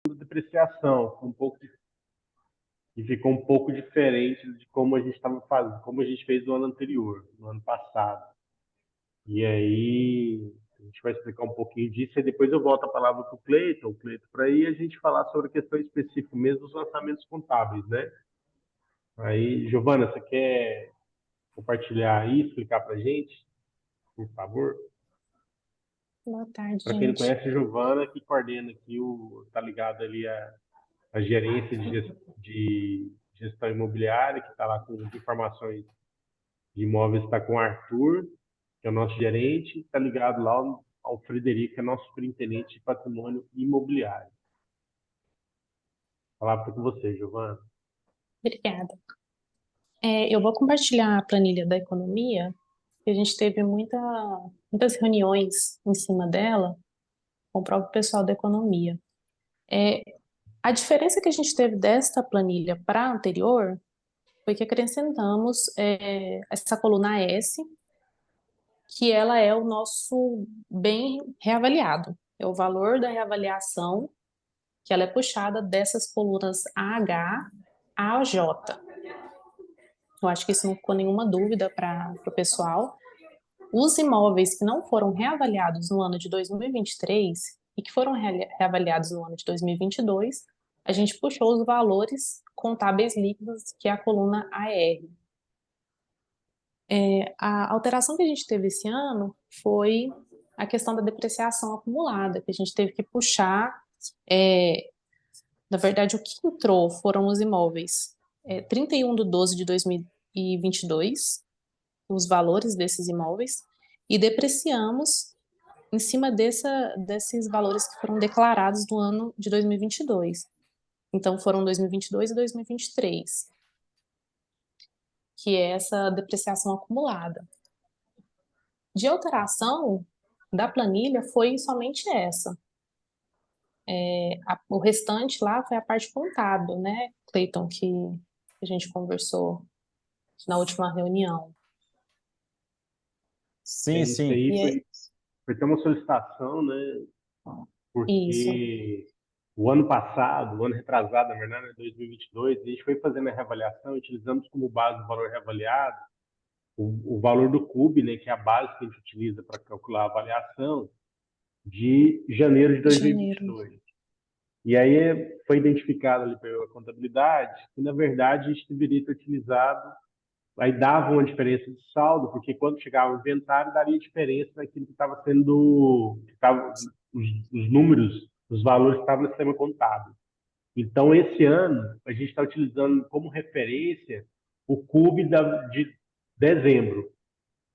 depreciação, e ficou um pouco diferente de como a gente estava fazendo, como a gente fez no ano anterior, no ano passado. E aí a gente vai explicar um pouquinho disso e depois eu volto a palavra para o Cleiton, para aí a gente falar sobre a questão específica mesmo dos lançamentos contábeis, né? Aí, Giovana, você quer compartilhar aí, explicar para a gente, por favor? Boa tarde, Para quem não gente. conhece, a Giovana que coordena aqui tá ligado ali a gerência de gestão imobiliária, que está lá com as informações de imóveis, está com o Arthur, que é o nosso gerente, está ligado lá ao Frederico, que é nosso superintendente de patrimônio imobiliário. Vou falar com você, Giovana. Obrigada. Eu vou compartilhar a planilha da economia, que a gente teve muitas reuniões em cima dela com o próprio pessoal da economia. É, a diferença que a gente teve desta planilha para a anterior foi que acrescentamos essa coluna S, que ela é o nosso bem reavaliado. É o valor da reavaliação que ela é puxada dessas colunas AH a J. Eu acho que isso não ficou nenhuma dúvida para o pessoal. Os imóveis que não foram reavaliados no ano de 2023 e que foram reavaliados no ano de 2022, a gente puxou os valores contábeis líquidos, que é a coluna AR. A alteração que a gente teve esse ano foi a questão da depreciação acumulada, que a gente teve que puxar. Na verdade, o que entrou foram os imóveis 31 de 12 de 2022, os valores desses imóveis, e depreciamos em cima desses valores que foram declarados no ano de 2022. Então, foram 2022 e 2023, que é essa depreciação acumulada. De alteração da planilha foi somente essa. O restante lá foi a parte contábil, né, Cleiton, que a gente conversou na última reunião. É Sim, isso sim. aí, E foi ter uma solicitação, né? isso, Porque o ano passado, o ano retrasado, na verdade, né, 2022, a gente foi fazendo a reavaliação, utilizamos como base o valor reavaliado, o valor do CUB, né, que é a base que a gente utiliza para calcular a avaliação, de janeiro de de janeiro. 2022. E aí foi identificado ali pela contabilidade que, na verdade, a gente deveria ter utilizado, aí dava uma diferença de saldo, porque quando chegava o inventário, daria diferença naquilo que estava sendo, os números, os valores que estavam no sistema contábil. Então, esse ano, a gente está utilizando como referência o CUB de dezembro.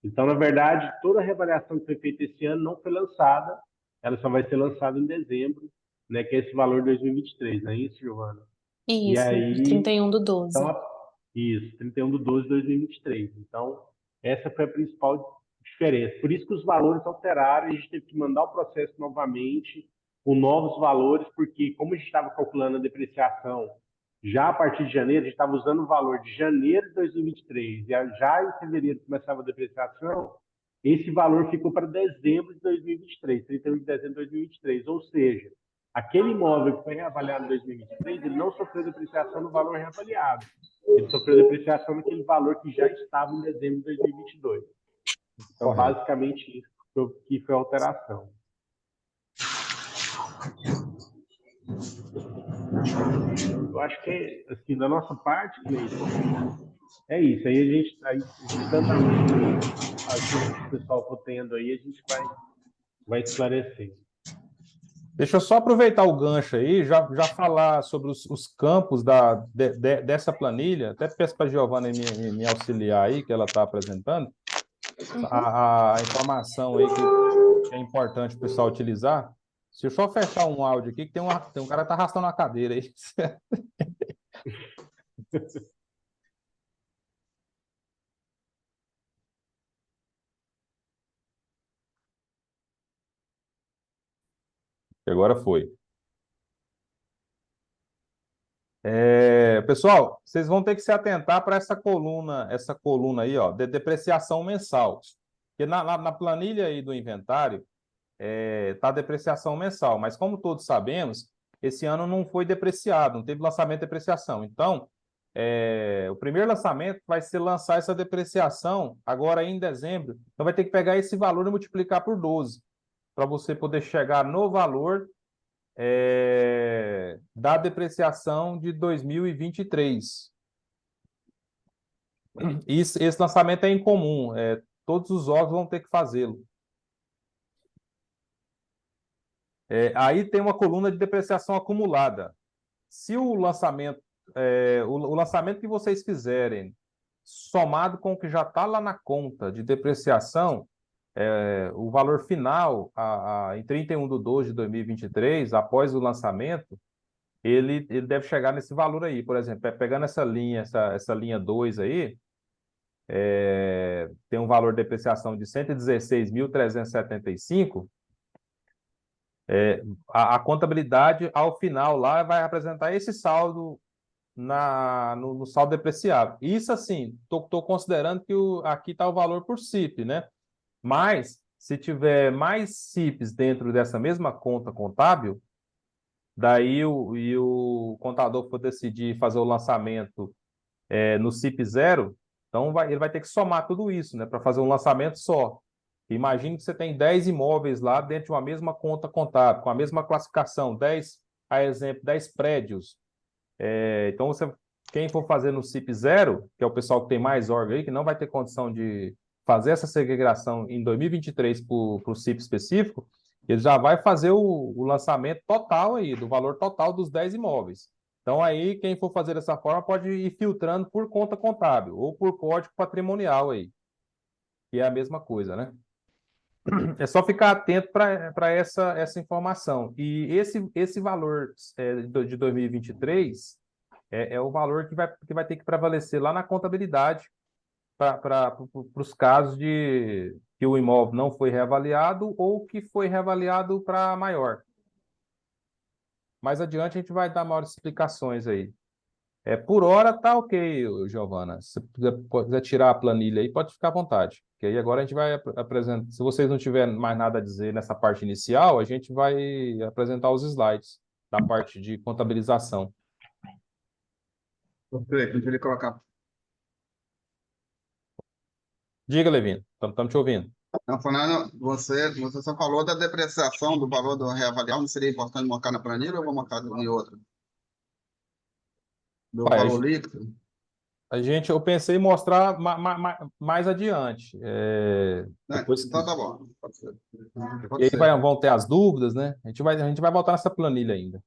Então, na verdade, toda a reavaliação que foi feita esse ano não foi lançada, ela só vai ser lançada em dezembro, né, que é esse valor de 2023, não é isso, Giovana? E Isso, de aí, 31 do 12. então, isso, 31 de 12 de 2023. Então, essa foi a principal diferença. Por isso que os valores alteraram, a gente teve que mandar o processo novamente com novos valores, porque como a gente estava calculando a depreciação já a partir de janeiro, a gente estava usando o valor de janeiro de 2023, e já em fevereiro começava a depreciação, esse valor ficou para dezembro de 2023, 31 de dezembro de 2023. Ou seja, aquele imóvel que foi reavaliado em 2023, ele não sofreu depreciação no valor reavaliado. Ele sofreu depreciação naquele valor que já estava em dezembro de 2022. Então, Correto. basicamente, isso que foi a alteração. Eu acho que, assim, da nossa parte, Cleiton, é isso. Aí a gente, tanto as dúvidas que o pessoal for tendo aí, a gente vai esclarecer. Deixa eu só aproveitar o gancho aí, já falar sobre os campos dessa planilha. Até peço para a Giovana me auxiliar aí, que ela está apresentando. A informação aí que é importante o pessoal utilizar. Se eu só fechar um áudio aqui, que tem um cara que está arrastando uma cadeira aí. Agora foi. Pessoal, vocês vão ter que se atentar para essa coluna aí, ó, de depreciação mensal. Porque na planilha aí do inventário, está a depreciação mensal, mas como todos sabemos, esse ano não foi depreciado, não teve lançamento de depreciação. Então, o primeiro lançamento vai ser lançar essa depreciação agora em dezembro. Então, vai ter que pegar esse valor e multiplicar por 12, para você poder chegar no valor da depreciação de 2023. Esse lançamento é incomum, todos os órgãos vão ter que fazê-lo. Aí tem uma coluna de depreciação acumulada. Se o lançamento, o lançamento que vocês fizerem, somado com o que já está lá na conta de depreciação, o valor final, em 31/12 de 2023, após o lançamento, ele deve chegar nesse valor aí. Por exemplo, pegando essa linha 2 aí, tem um valor de depreciação de 116.375. A contabilidade, ao final, lá vai apresentar esse saldo no saldo depreciável. Isso, assim, estou considerando que aqui está o valor por CIP, né? Mas, se tiver mais CIPs dentro dessa mesma conta contábil, daí o contador for decidir fazer o lançamento no CIP 0, então ele vai ter que somar tudo isso, né, para fazer um lançamento só. Imagine que você tem 10 imóveis lá dentro de uma mesma conta contábil, com a mesma classificação, 10, a exemplo, 10 prédios. Então, quem for fazer no CIP 0, que é o pessoal que tem mais órgão aí, que não vai ter condição de fazer essa segregação em 2023 para o CIP específico, ele já vai fazer o lançamento total aí, do valor total dos 10 imóveis. Então, aí, quem for fazer dessa forma pode ir filtrando por conta contábil ou por código patrimonial aí, que é a mesma coisa, né? É só ficar atento para essa informação. E esse valor de 2023 é o valor que vai ter que prevalecer lá na contabilidade para os casos de que o imóvel não foi reavaliado ou que foi reavaliado para maior. Mais adiante a gente vai dar maiores explicações aí. Por hora tá ok, Giovana. Se quiser tirar a planilha aí, pode ficar à vontade. Que aí agora a gente vai apresentar. Se vocês não tiverem mais nada a dizer nessa parte inicial, a gente vai apresentar os slides da parte de contabilização. Perfeito, ele colocar. Diga, Levino, estamos te ouvindo. Não, Fernando, você só falou da depreciação do valor do reavaliar, não seria importante marcar na planilha ou eu vou marcar em outra? Do valor líquido? Eu pensei em mostrar mais adiante. Depois então tá bom. Pode ser. E aí vão ter as dúvidas, né? A gente vai voltar nessa planilha ainda.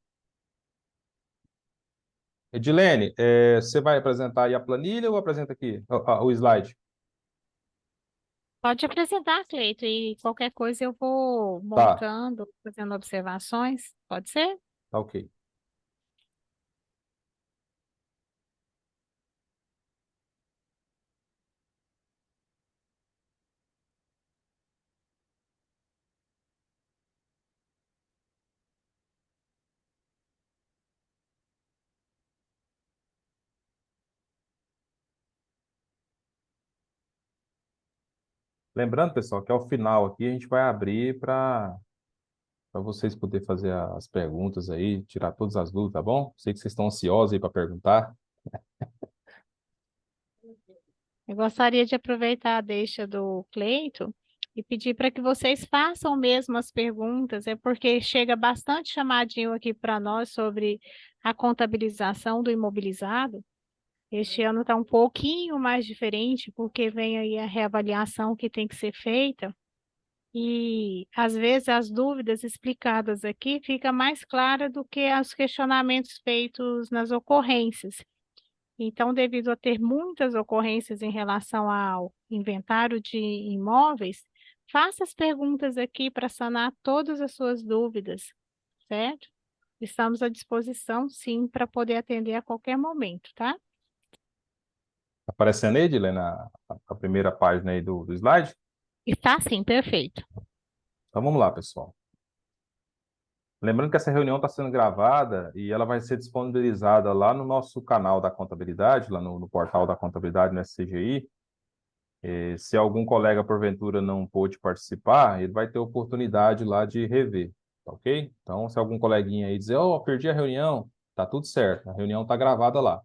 Edilene, você vai apresentar aí a planilha ou apresenta aqui o slide? Pode apresentar, Cleito, e qualquer coisa eu vou montando, fazendo observações. Pode ser? Tá ok. Lembrando, pessoal, que ao final aqui a gente vai abrir para vocês poderem fazer as perguntas aí, tirar todas as dúvidas, tá bom? Sei que vocês estão ansiosos aí para perguntar. Eu gostaria de aproveitar a deixa do Cleito e pedir para que vocês façam mesmo as perguntas, porque chega bastante chamadinho aqui para nós sobre a contabilização do imobilizado. Este ano está um pouquinho mais diferente, porque vem aí a reavaliação que tem que ser feita. E, às vezes, as dúvidas explicadas aqui fica mais clara do que os questionamentos feitos nas ocorrências. Então, devido a ter muitas ocorrências em relação ao inventário de imóveis, faça as perguntas aqui para sanar todas as suas dúvidas, certo? Estamos à disposição, sim, para poder atender a qualquer momento, tá? Aparecendo aí, Edilene, a primeira página aí do slide? Está sim, perfeito. Então vamos lá, pessoal. Lembrando que essa reunião está sendo gravada e ela vai ser disponibilizada lá no nosso canal da contabilidade, lá no portal da contabilidade no SCGI. Se algum colega, porventura, não pôde participar, ele vai ter oportunidade lá de rever. tá ok? Então, se algum coleguinha aí dizer, oh, perdi a reunião, tá tudo certo, a reunião tá gravada lá.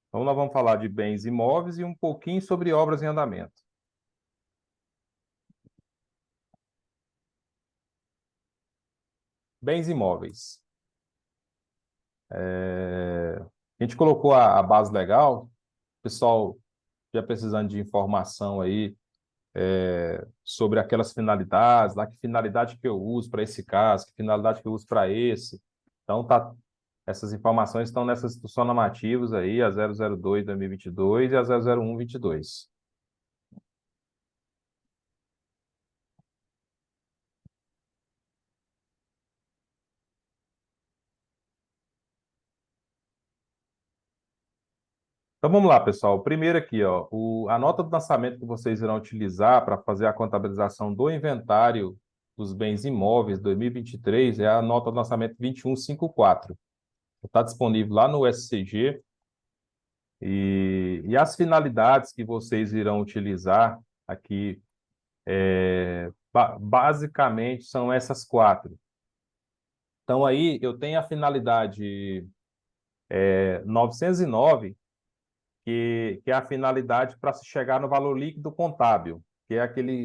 Então, nós vamos falar de bens imóveis e um pouquinho sobre obras em andamento. Bens imóveis. A gente colocou a base legal, o pessoal já precisando de informação aí sobre aquelas finalidades, lá que finalidade que eu uso para esse caso, que finalidade que eu uso para esse. Então, essas informações estão nessas instruções normativas aí, a 002/2022 e a 001/22. Então vamos lá, pessoal. Primeiro aqui, ó, a nota do lançamento que vocês irão utilizar para fazer a contabilização do inventário dos bens imóveis 2023 é a nota do lançamento 2154. Está disponível lá no SCG. E as finalidades que vocês irão utilizar aqui, basicamente, são essas 4. Então aí eu tenho a finalidade 909, que é a finalidade para se chegar no valor líquido contábil, que é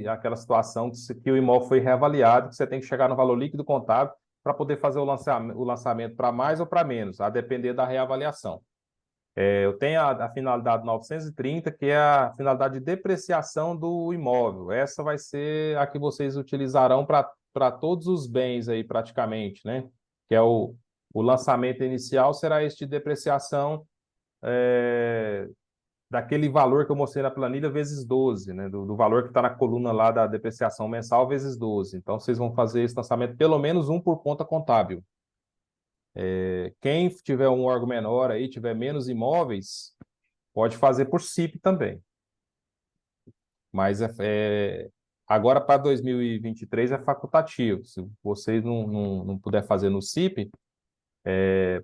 aquela situação que o imóvel foi reavaliado, que você tem que chegar no valor líquido contábil para poder fazer o lançamento para mais ou para menos, a depender da reavaliação. Eu tenho a finalidade 930, que é a finalidade de depreciação do imóvel. Essa vai ser a que vocês utilizarão para todos os bens aí, praticamente, né? Que é o lançamento inicial será este de depreciação daquele valor que eu mostrei na planilha vezes 12, né? Do valor que está na coluna lá da depreciação mensal vezes 12. Então, vocês vão fazer esse lançamento pelo menos um por conta contábil. Quem tiver um órgão menor aí, tiver menos imóveis, pode fazer por CIP também. Mas agora para 2023 é facultativo. Se vocês não puder fazer no CIP,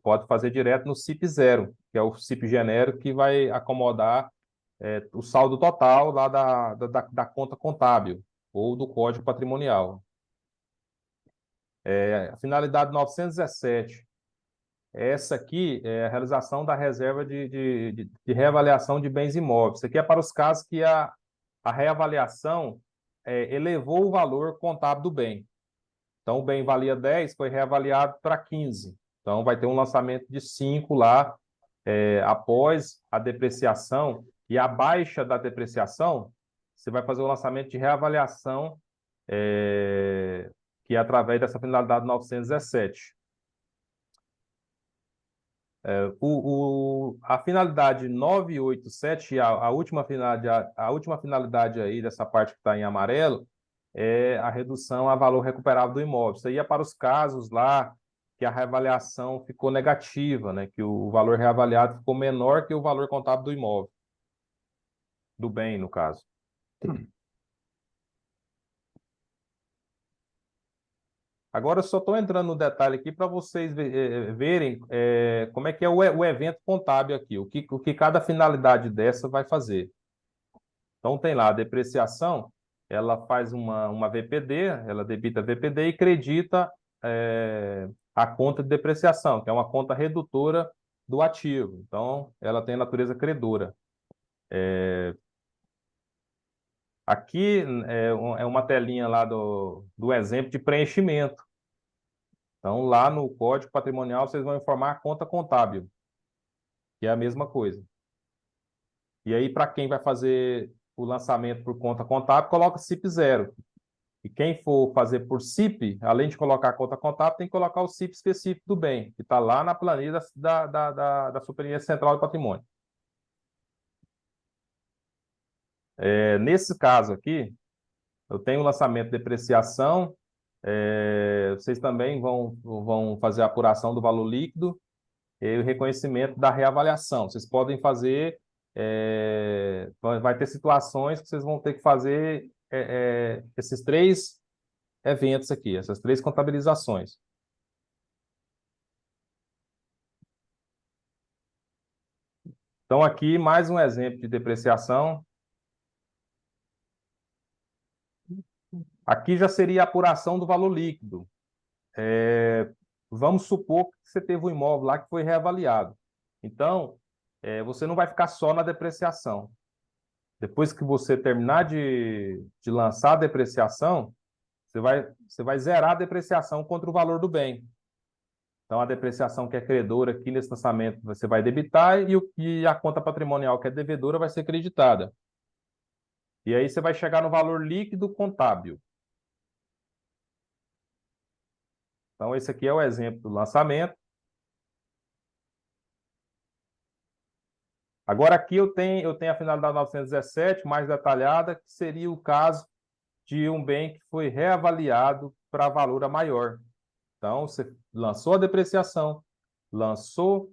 pode fazer direto no CIP 0, que é o CIP genérico que vai acomodar o saldo total lá da conta contábil ou do código patrimonial. A finalidade 917. Essa aqui é a realização da reserva de reavaliação de bens imóveis. Isso aqui é para os casos que a reavaliação elevou o valor contábil do bem. Então, o bem valia 10, foi reavaliado para 15. Então, vai ter um lançamento de 5 lá, após a depreciação e a baixa da depreciação, você vai fazer o lançamento de reavaliação, que é através dessa finalidade 917. A finalidade 987, a última finalidade aí dessa parte que está em amarelo, é a redução a valor recuperável do imóvel. Isso aí é para os casos lá que a reavaliação ficou negativa, né? Que o valor reavaliado ficou menor que o valor contábil do imóvel, do bem, no caso. Agora eu só estou entrando no detalhe aqui para vocês verem como é que é o evento contábil aqui, o que cada finalidade dessa vai fazer. Então tem lá a depreciação, ela faz uma VPD, ela debita VPD e credita a conta de depreciação, que é uma conta redutora do ativo. Então ela tem natureza credora. Aqui é uma telinha lá do exemplo de preenchimento. Então, lá no Código Patrimonial, vocês vão informar a conta contábil, que é a mesma coisa. E aí, para quem vai fazer o lançamento por conta contábil, coloca CIP 0. E quem for fazer por CIP, além de colocar a conta contábil, tem que colocar o CIP específico do bem, que está lá na planilha da Superintendência Central de Patrimônio. Nesse caso aqui, eu tenho o lançamento de depreciação, vocês também vão fazer a apuração do valor líquido e o reconhecimento da reavaliação. Vocês podem fazer, vai ter situações que vocês vão ter que fazer esses 3 eventos aqui, essas 3 contabilizações. Então, aqui mais um exemplo de depreciação. Aqui já seria a apuração do valor líquido. Vamos supor que você teve um imóvel lá que foi reavaliado. Então, você não vai ficar só na depreciação. Depois que você terminar de lançar a depreciação, você vai zerar a depreciação contra o valor do bem. Então, a depreciação que é credora aqui nesse lançamento você vai debitar e a conta patrimonial que é devedora vai ser creditada. E aí você vai chegar no valor líquido contábil. Então, esse aqui é o exemplo do lançamento. Agora, aqui eu tenho a finalidade 917, mais detalhada, que seria o caso de um bem que foi reavaliado para valor a maior. Então, você lançou a depreciação, lançou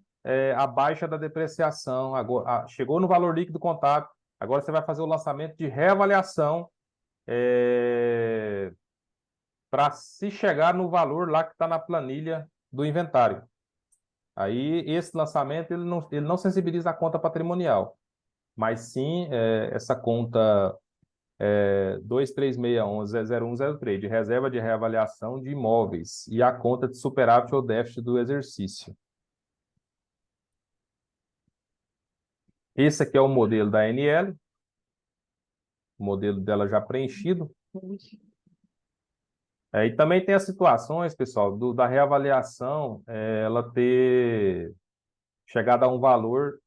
a baixa da depreciação, agora, chegou no valor líquido contábil, agora você vai fazer o lançamento de reavaliação para se chegar no valor lá que está na planilha do inventário. Aí, esse lançamento ele não sensibiliza a conta patrimonial, mas sim essa conta 23611-0103, de reserva de reavaliação de imóveis, e a conta de superávit ou déficit do exercício. Esse aqui é o modelo da ANL, o modelo dela já preenchido. E também tem as situações, pessoal, da reavaliação, ela ter chegado a um valor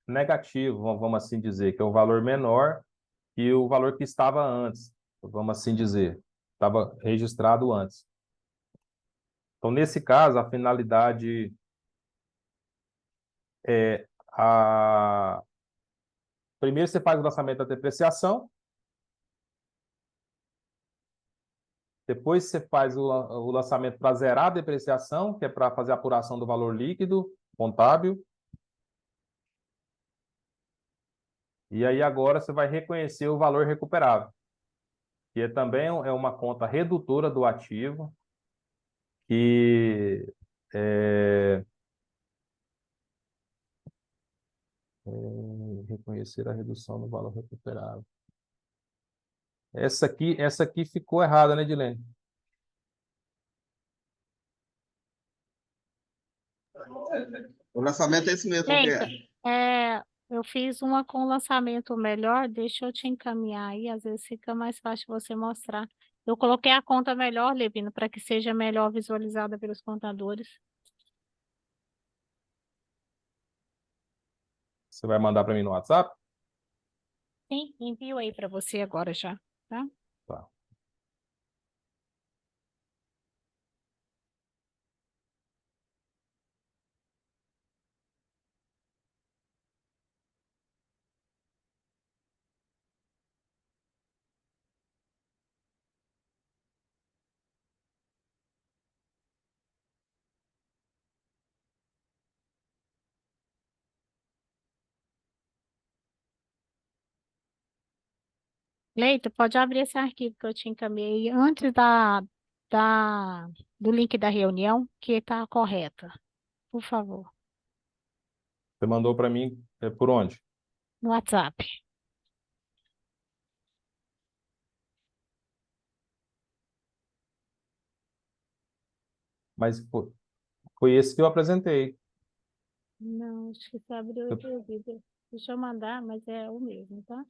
negativo, vamos assim dizer, que é um valor menor que o valor que estava antes, vamos assim dizer, estava registrado antes. Então, nesse caso, a finalidade é primeiro você faz o lançamento da depreciação, depois você faz o lançamento para zerar a depreciação, que é para fazer a apuração do valor líquido contábil. E aí agora você vai reconhecer o valor recuperável, que também é uma conta redutora do ativo, que reconhecer a redução do valor recuperável. Essa aqui ficou errada, né, Edilene? O lançamento é esse mesmo, que Eita, eu fiz uma com lançamento melhor, deixa eu te encaminhar aí, às vezes fica mais fácil você mostrar. Eu coloquei a conta melhor, Levino, para que seja melhor visualizada pelos contadores. Você vai mandar para mim no WhatsApp? Sim, envio aí para você agora já, tá? Tá. Leito, pode abrir esse arquivo que eu te encaminhei antes da, do link da reunião, que está correta, por favor, Você mandou para mim por onde? no WhatsApp. Mas foi esse que eu apresentei. Não, acho que você abriu outro vídeo. Deixa eu mandar, mas é o mesmo, tá?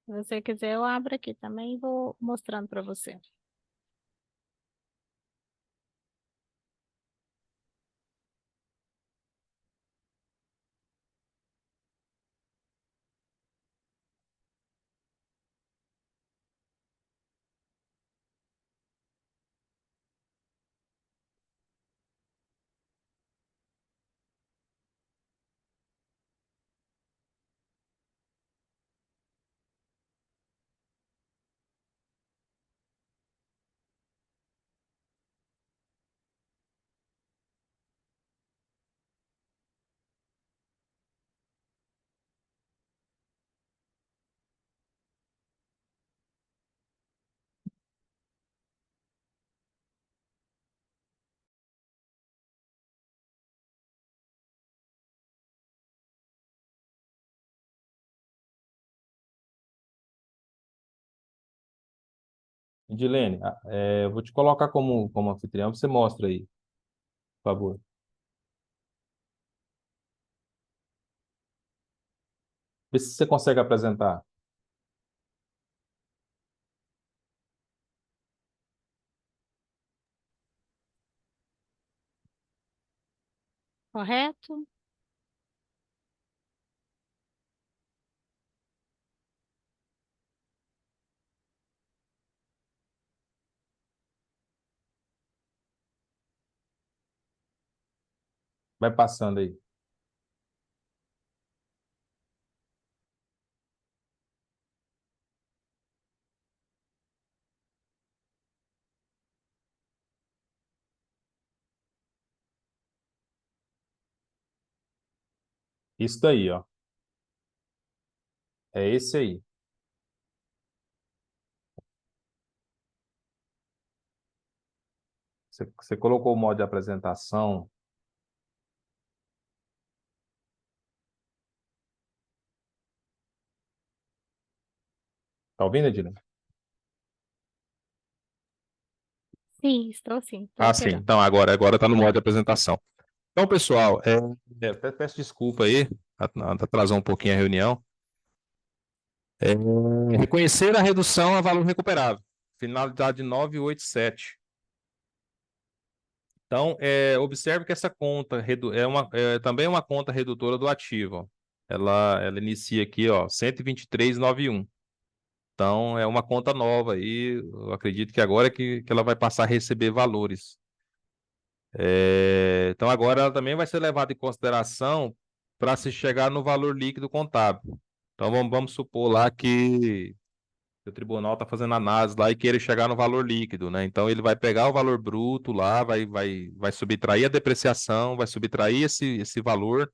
Se você quiser, eu abro aqui também e vou mostrando para você. Edilene, eu vou te colocar como anfitrião, você mostra aí, por favor. Vê se você consegue apresentar. Correto? Vai passando aí. Isso daí, ó. É esse aí. Você colocou o modo de apresentação. Tá ouvindo, Edilene? Sim, estou sim, estou Ah, sim. esperando. Então, agora está no modo de apresentação. Então, pessoal, peço desculpa aí, atrasou um pouquinho a reunião. Reconhecer a redução a valor recuperável, finalidade 987. Então, observe que essa conta também é uma conta redutora do ativo. Ó. Ela inicia aqui, ó, 123,91. Então, é uma conta nova aí. Eu acredito que agora é que ela vai passar a receber valores. Então, agora ela também vai ser levada em consideração para se chegar no valor líquido contábil. Então, vamos supor lá que o tribunal está fazendo análise lá e queira chegar no valor líquido, né? Então, ele vai pegar o valor bruto lá, vai subtrair a depreciação, vai subtrair esse valor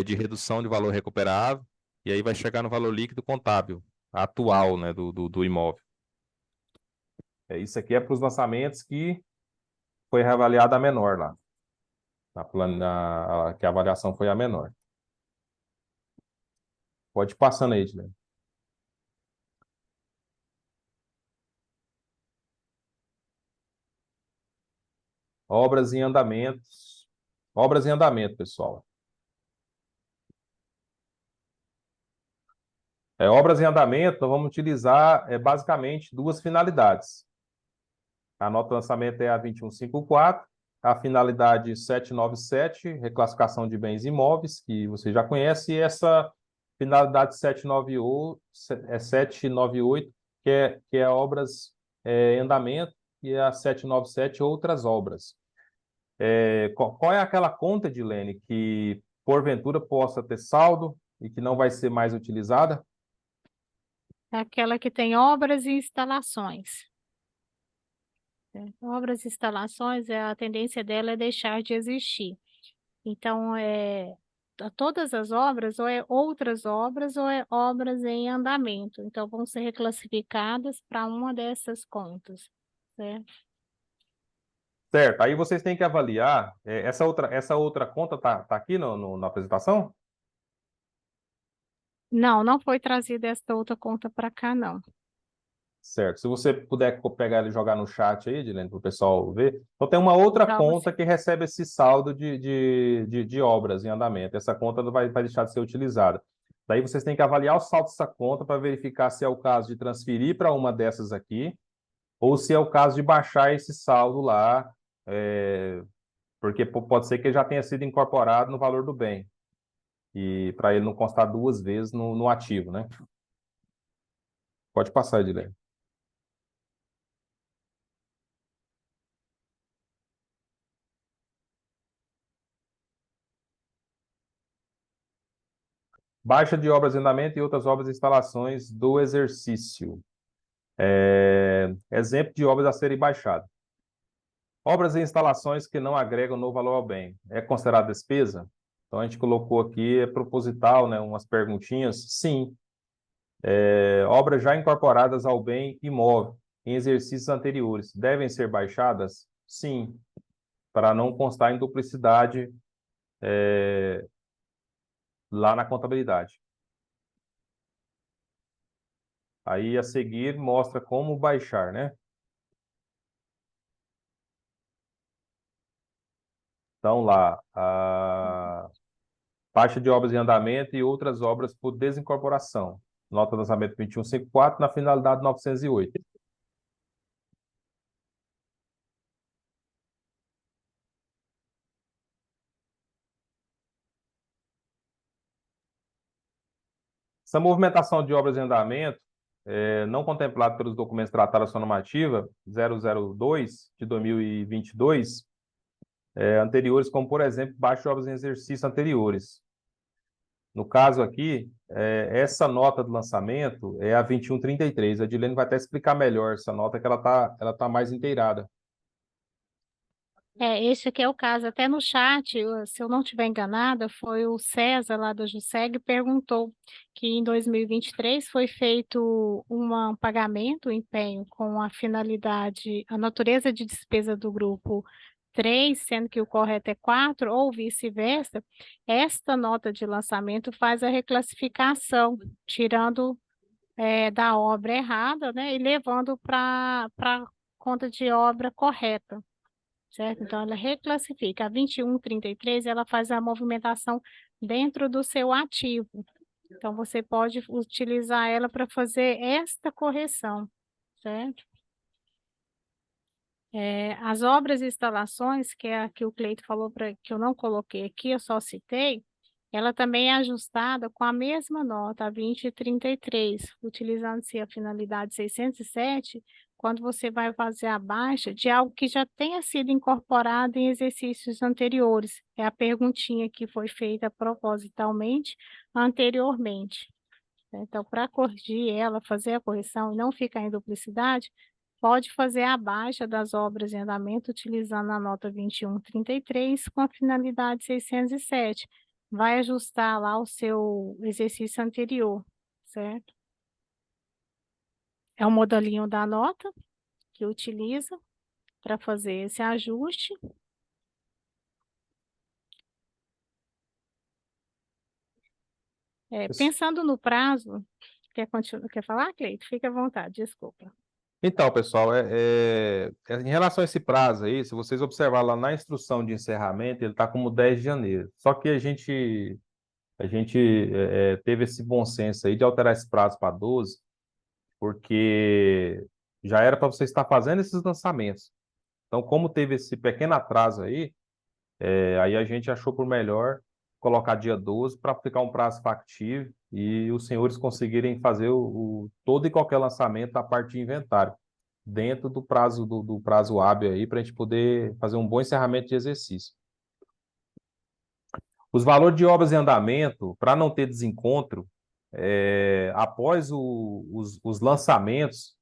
de redução de valor recuperável, e aí vai chegar no valor líquido contábil atual, né, do imóvel. Isso aqui é para os lançamentos que foi reavaliada a menor lá. Que a avaliação foi a menor. Pode ir passando aí, Edilene. Obras em andamentos. Obras em andamento, pessoal. Obras em andamento, nós vamos utilizar basicamente duas finalidades. A nota de lançamento é a 2154, a finalidade 797, reclassificação de bens imóveis, que você já conhece, e essa finalidade 798, que é obras em andamento, e a 797, outras obras. Qual é aquela conta, Edilene, que porventura possa ter saldo e que não vai ser mais utilizada? É aquela que tem obras e instalações. Obras e instalações, a tendência dela é deixar de existir. Então, todas as obras, ou é outras obras, ou é obras em andamento. Então, vão ser reclassificadas para uma dessas contas, certo? Certo, aí vocês têm que avaliar, essa outra conta tá aqui na apresentação? Não, não foi trazida esta outra conta para cá, não. Certo, se você puder pegar e jogar no chat aí, Edilene, para o pessoal ver. Então tem uma outra Jogo conta que recebe esse saldo de obras em andamento. Essa conta não vai deixar de ser utilizada. Daí vocês têm que avaliar o saldo dessa conta para verificar se é o caso de transferir para uma dessas aqui, ou se é o caso de baixar esse saldo lá, porque pode ser que ele já tenha sido incorporado no valor do bem, e para ele não constar duas vezes no ativo, né? Pode passar, Edilene. Baixa de obras em andamento e outras obras e instalações do exercício. Exemplo de obras a serem baixadas. Obras e instalações que não agregam novo valor ao bem. É considerado despesa? Então, a gente colocou aqui, proposital, né, umas perguntinhas. Sim. Obras já incorporadas ao bem imóvel em exercícios anteriores devem ser baixadas? Sim. Para não constar em duplicidade lá na contabilidade. Aí a seguir mostra como baixar, né? Então lá, a faixa de obras em andamento e outras obras por desincorporação. Nota de lançamento 2154, na finalidade 908. Essa movimentação de obras em andamento, não contemplada pelos documentos tratados da ação normativa 002 de 2022, anteriores, como, por exemplo, baixa de obras em exercício anteriores. No caso aqui, essa nota de lançamento é a 2133. A Edilene vai até explicar melhor essa nota, que ela tá mais inteirada. Esse aqui é o caso. Até no chat, se eu não estiver enganada, foi o César lá da JUSEG perguntou que em 2023 foi feito um pagamento, um empenho com a finalidade, a natureza de despesa do grupo 3, sendo que o correto é 4, ou vice-versa. Esta nota de lançamento faz a reclassificação, tirando da obra errada, né, e levando para conta de obra correta. Certo? Então, ela reclassifica. A 2133, ela faz a movimentação dentro do seu ativo. Então, você pode utilizar ela para fazer esta correção, certo? As obras e instalações, que é a que o Cleito falou que eu não coloquei aqui, eu só citei, ela também é ajustada com a mesma nota, a 2033, utilizando-se a finalidade 607, quando você vai fazer a baixa de algo que já tenha sido incorporado em exercícios anteriores. É a perguntinha que foi feita propositalmente anteriormente. Então, para corrigir ela, fazer a correção e não ficar em duplicidade, pode fazer a baixa das obras em andamento utilizando a nota 2133 com a finalidade 607. Vai ajustar lá o seu exercício anterior, certo? É o modelinho da nota que utiliza para fazer esse ajuste. Pensando no prazo, quer falar, Cleito? Fique à vontade, desculpa. Então, pessoal, em relação a esse prazo aí, se vocês observarem lá na instrução de encerramento, ele está como 10 de janeiro. Só que a gente teve esse bom senso aí de alterar esse prazo para 12, porque já era para você estar fazendo esses lançamentos. Então, como teve esse pequeno atraso aí, aí a gente achou por melhor colocar dia 12 para ficar um prazo factível e os senhores conseguirem fazer todo e qualquer lançamento da parte de inventário, dentro do prazo do prazo hábil aí, para a gente poder fazer um bom encerramento de exercício. Os valores de obras em andamento, para não ter desencontro, após os lançamentos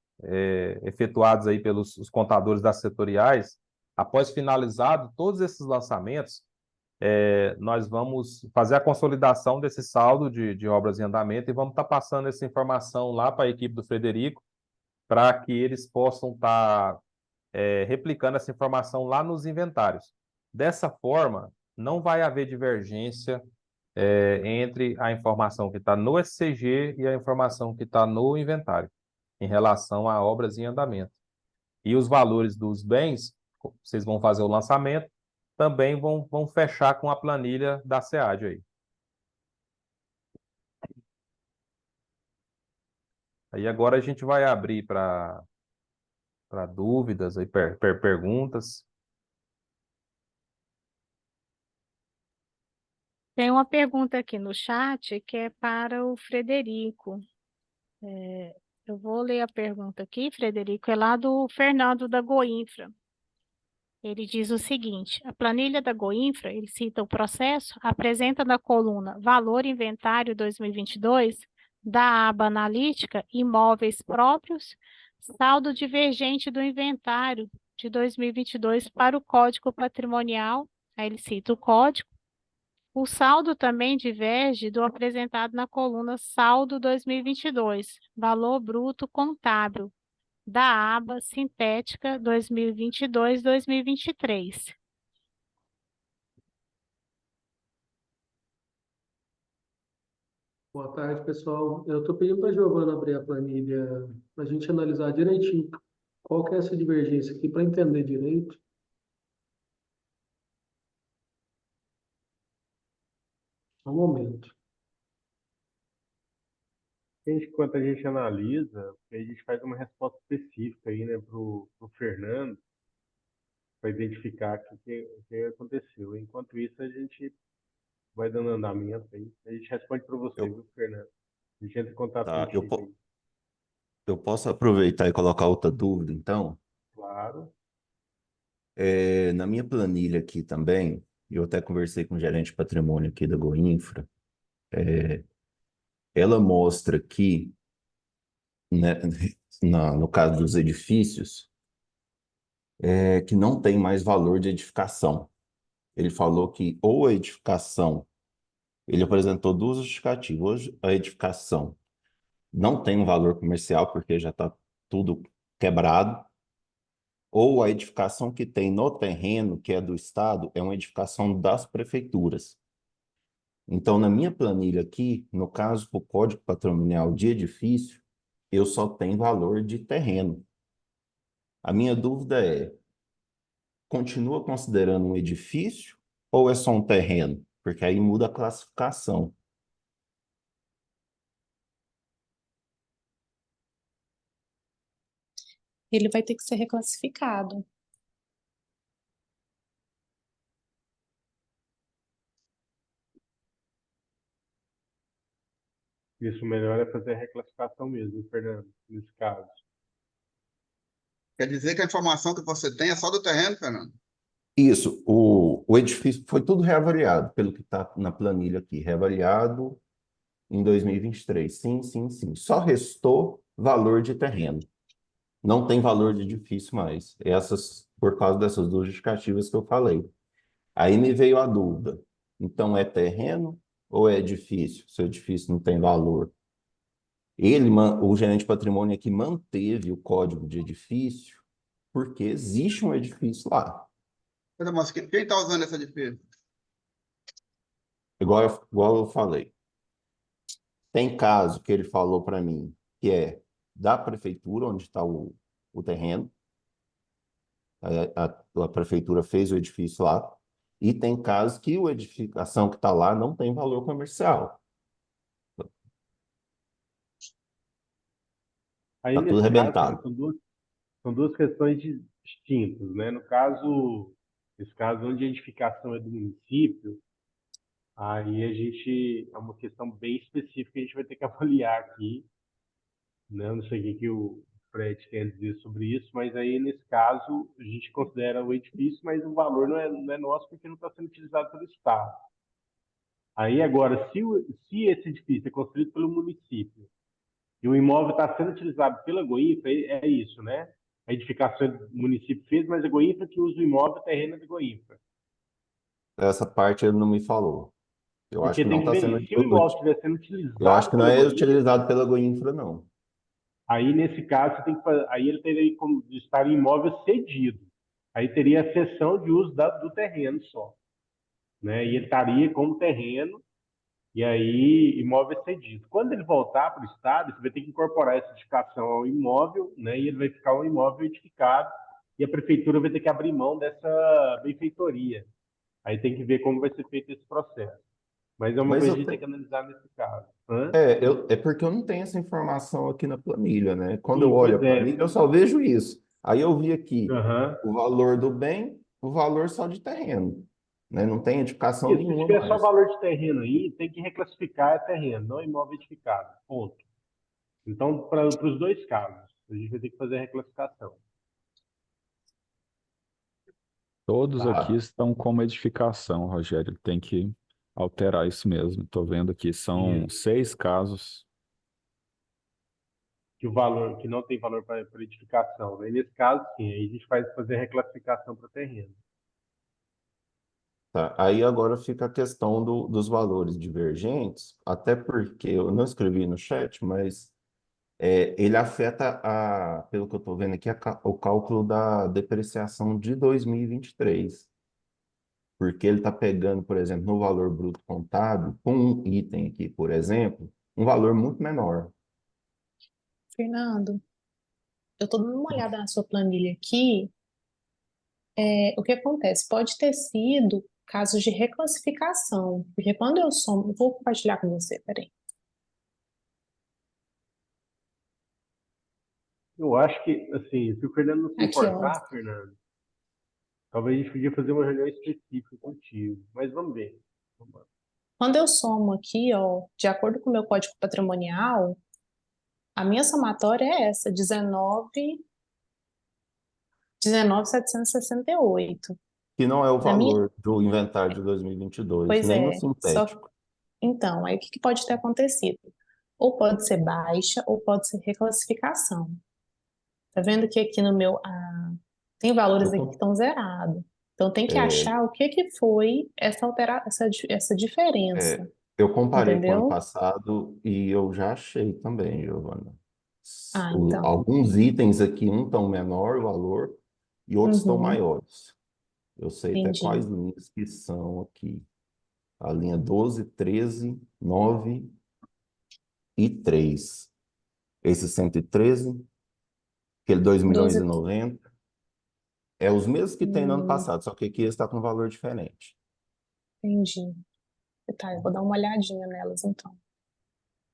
efetuados aí pelos os contadores das setoriais, após finalizado todos esses lançamentos, nós vamos fazer a consolidação desse saldo de obras em andamento e vamos estar passando essa informação lá para a equipe do Frederico, para que eles possam estar replicando essa informação lá nos inventários. Dessa forma, não vai haver divergência entre a informação que está no SCG e a informação que está no inventário, em relação a obras em andamento. E os valores dos bens, vocês vão fazer o lançamento, também vão fechar com a planilha da SEAD aí. Aí agora a gente vai abrir para dúvidas, aí, perguntas. Tem uma pergunta aqui no chat que é para o Frederico. Eu vou ler a pergunta aqui, Frederico, é lá do Fernando da Goinfra. Ele diz o seguinte: a planilha da Goinfra, ele cita o processo, apresenta na coluna Valor Inventário 2022, da aba Analítica, Imóveis Próprios, saldo divergente do inventário de 2022 para o Código Patrimonial, aí ele cita o código. O saldo também diverge do apresentado na coluna Saldo 2022, Valor Bruto Contábil, da aba Sintética 2022-2023. Boa tarde, pessoal. Eu estou pedindo para a Giovana abrir a planilha para a gente analisar direitinho qual que é essa divergência aqui para entender direito. Um momento. Enquanto a gente analisa, a gente faz uma resposta específica aí, né, pro Fernando, para identificar o que aconteceu. Enquanto isso, a gente vai dando andamento aí. A gente responde para você, Eu, viu, Fernando? A gente entra em contato tá, contigo aí. eu posso aproveitar e colocar outra dúvida, então? Claro. Na minha planilha aqui também, eu até conversei com o gerente de patrimônio aqui da Goinfra, ela mostra que, né, no caso dos edifícios, que não tem mais valor de edificação. Ele falou que ou a edificação, ele apresentou duas justificativas. Hoje, a edificação não tem um valor comercial, porque já está tudo quebrado, ou a edificação que tem no terreno, que é do Estado, é uma edificação das prefeituras. Então, na minha planilha aqui, no caso do Código Patrimonial de Edifício, eu só tenho valor de terreno. A minha dúvida é, continua considerando um edifício ou é só um terreno? Porque aí muda a classificação. Ele vai ter que ser reclassificado. Isso melhor é fazer a reclassificação mesmo, Fernando, nesse caso. Quer dizer que a informação que você tem é só do terreno, Fernando? Isso, o edifício foi tudo reavaliado, pelo que está na planilha aqui, reavaliado em 2023. Sim, sim, sim. Só restou valor de terreno. Não tem valor de edifício mais. Essas, por causa dessas duas justificativas que eu falei. Aí me veio a dúvida. Então é terreno ou é edifício? Se o edifício não tem valor. O gerente de patrimônio aqui manteve o código de edifício porque existe um edifício lá. Mas quem está usando esse edifício? Igual eu falei. Tem caso que ele falou para mim que é da prefeitura, onde está o terreno. A prefeitura fez o edifício lá. E tem casos que a edificação que está lá não tem valor comercial. Aí, Está tudo nesse caso, arrebentado. são duas questões distintas, né? No caso, esse caso onde a edificação é do município, aí a gente, é uma questão bem específica que a gente vai ter que avaliar aqui, né? Eu não sei o que o Fred quer dizer sobre isso, mas aí, nesse caso, a gente considera o edifício, mas o valor não é nosso porque não está sendo utilizado pelo Estado. Aí, agora, se esse edifício é construído pelo município e o imóvel está sendo utilizado pela Goinfra, é isso, né? A edificação o município fez, mas a Goinfra que usa o imóvel, o terreno é da Goinfra. Essa parte ele não me falou. Eu acho Porque que não tem que está ver sendo. isso. Se o imóvel estiver sendo Eu acho utilizado que não pela é Goinfra, utilizado pela Goinfra, não. aí nesse caso você tem que fazer, aí ele teria como estar em imóvel cedido. Aí teria a cessão de uso do terreno só, né? E ele estaria como terreno e aí imóvel cedido. Quando ele voltar para o Estado, você vai ter que incorporar essa edificação ao imóvel, né? E ele vai ficar um imóvel edificado e a prefeitura vai ter que abrir mão dessa benfeitoria. Aí tem que ver como vai ser feito esse processo. Mas é uma Mas coisa que a eu gente tem que analisar nesse caso. Hã? é porque eu não tenho essa informação aqui na planilha, né? Quando eu Sim, olho pois a é. planilha, eu só vejo isso. Aí eu vi aqui Aham. o valor do bem, o valor só de terreno, né? Não tem edificação Isso, se nenhuma tiver só mais. valor de terreno aí, tem que reclassificar terreno, não imóvel edificado. Ponto. Então, para os dois casos, a gente vai ter que fazer a reclassificação. Todos aqui Tá. estão como edificação, Rogério. Tem que alterar isso mesmo. Estou vendo aqui, são Isso. 6 casos. Que o valor, que não tem valor para edificação. Né? Nesse caso, sim, aí a gente vai fazer a reclassificação para terreno. Tá. Aí agora fica a questão dos valores divergentes, até porque eu não escrevi no chat, mas ele afeta, pelo que eu estou vendo aqui, o cálculo da depreciação de 2023. Porque ele está pegando, por exemplo, no valor bruto contábil, com um item aqui, por exemplo, um valor muito menor. Fernando, eu estou dando uma olhada na sua planilha aqui. O que acontece? Pode ter sido casos de reclassificação, porque quando eu somo, eu vou compartilhar com você, peraí. Eu acho que, assim, se o Fernando não se Aqui, ó. importar, Fernando, talvez a gente podia fazer uma reunião específica contigo. Mas vamos ver. Vamos lá. Quando eu somo aqui, ó, de acordo com o meu código patrimonial, a minha somatória é essa, 19.768. Que não é o Na minha, valor do inventário de 2022, pois nem no é, sintético. então, aí o que pode ter acontecido? Ou pode ser baixa, ou pode ser reclassificação. Tá vendo que aqui no meu, tem valores Eu, aqui que com- estão zerados. Então tem que é, achar o que foi essa é, diferença, eu comparei com o ano entendeu? passado e eu já achei também, Giovana. Então. Alguns itens aqui, um estão menor o valor e outros estão Uhum, maiores. Eu sei até entendi. quais linhas que são aqui. A linha 12, 13, 9 e 3. Esse 113, aquele 2 milhões 12. e 90, é os mesmos que tem no ano Hum, passado, só que aqui está com um valor diferente. entendi. Tá, eu vou dar uma olhadinha nelas então.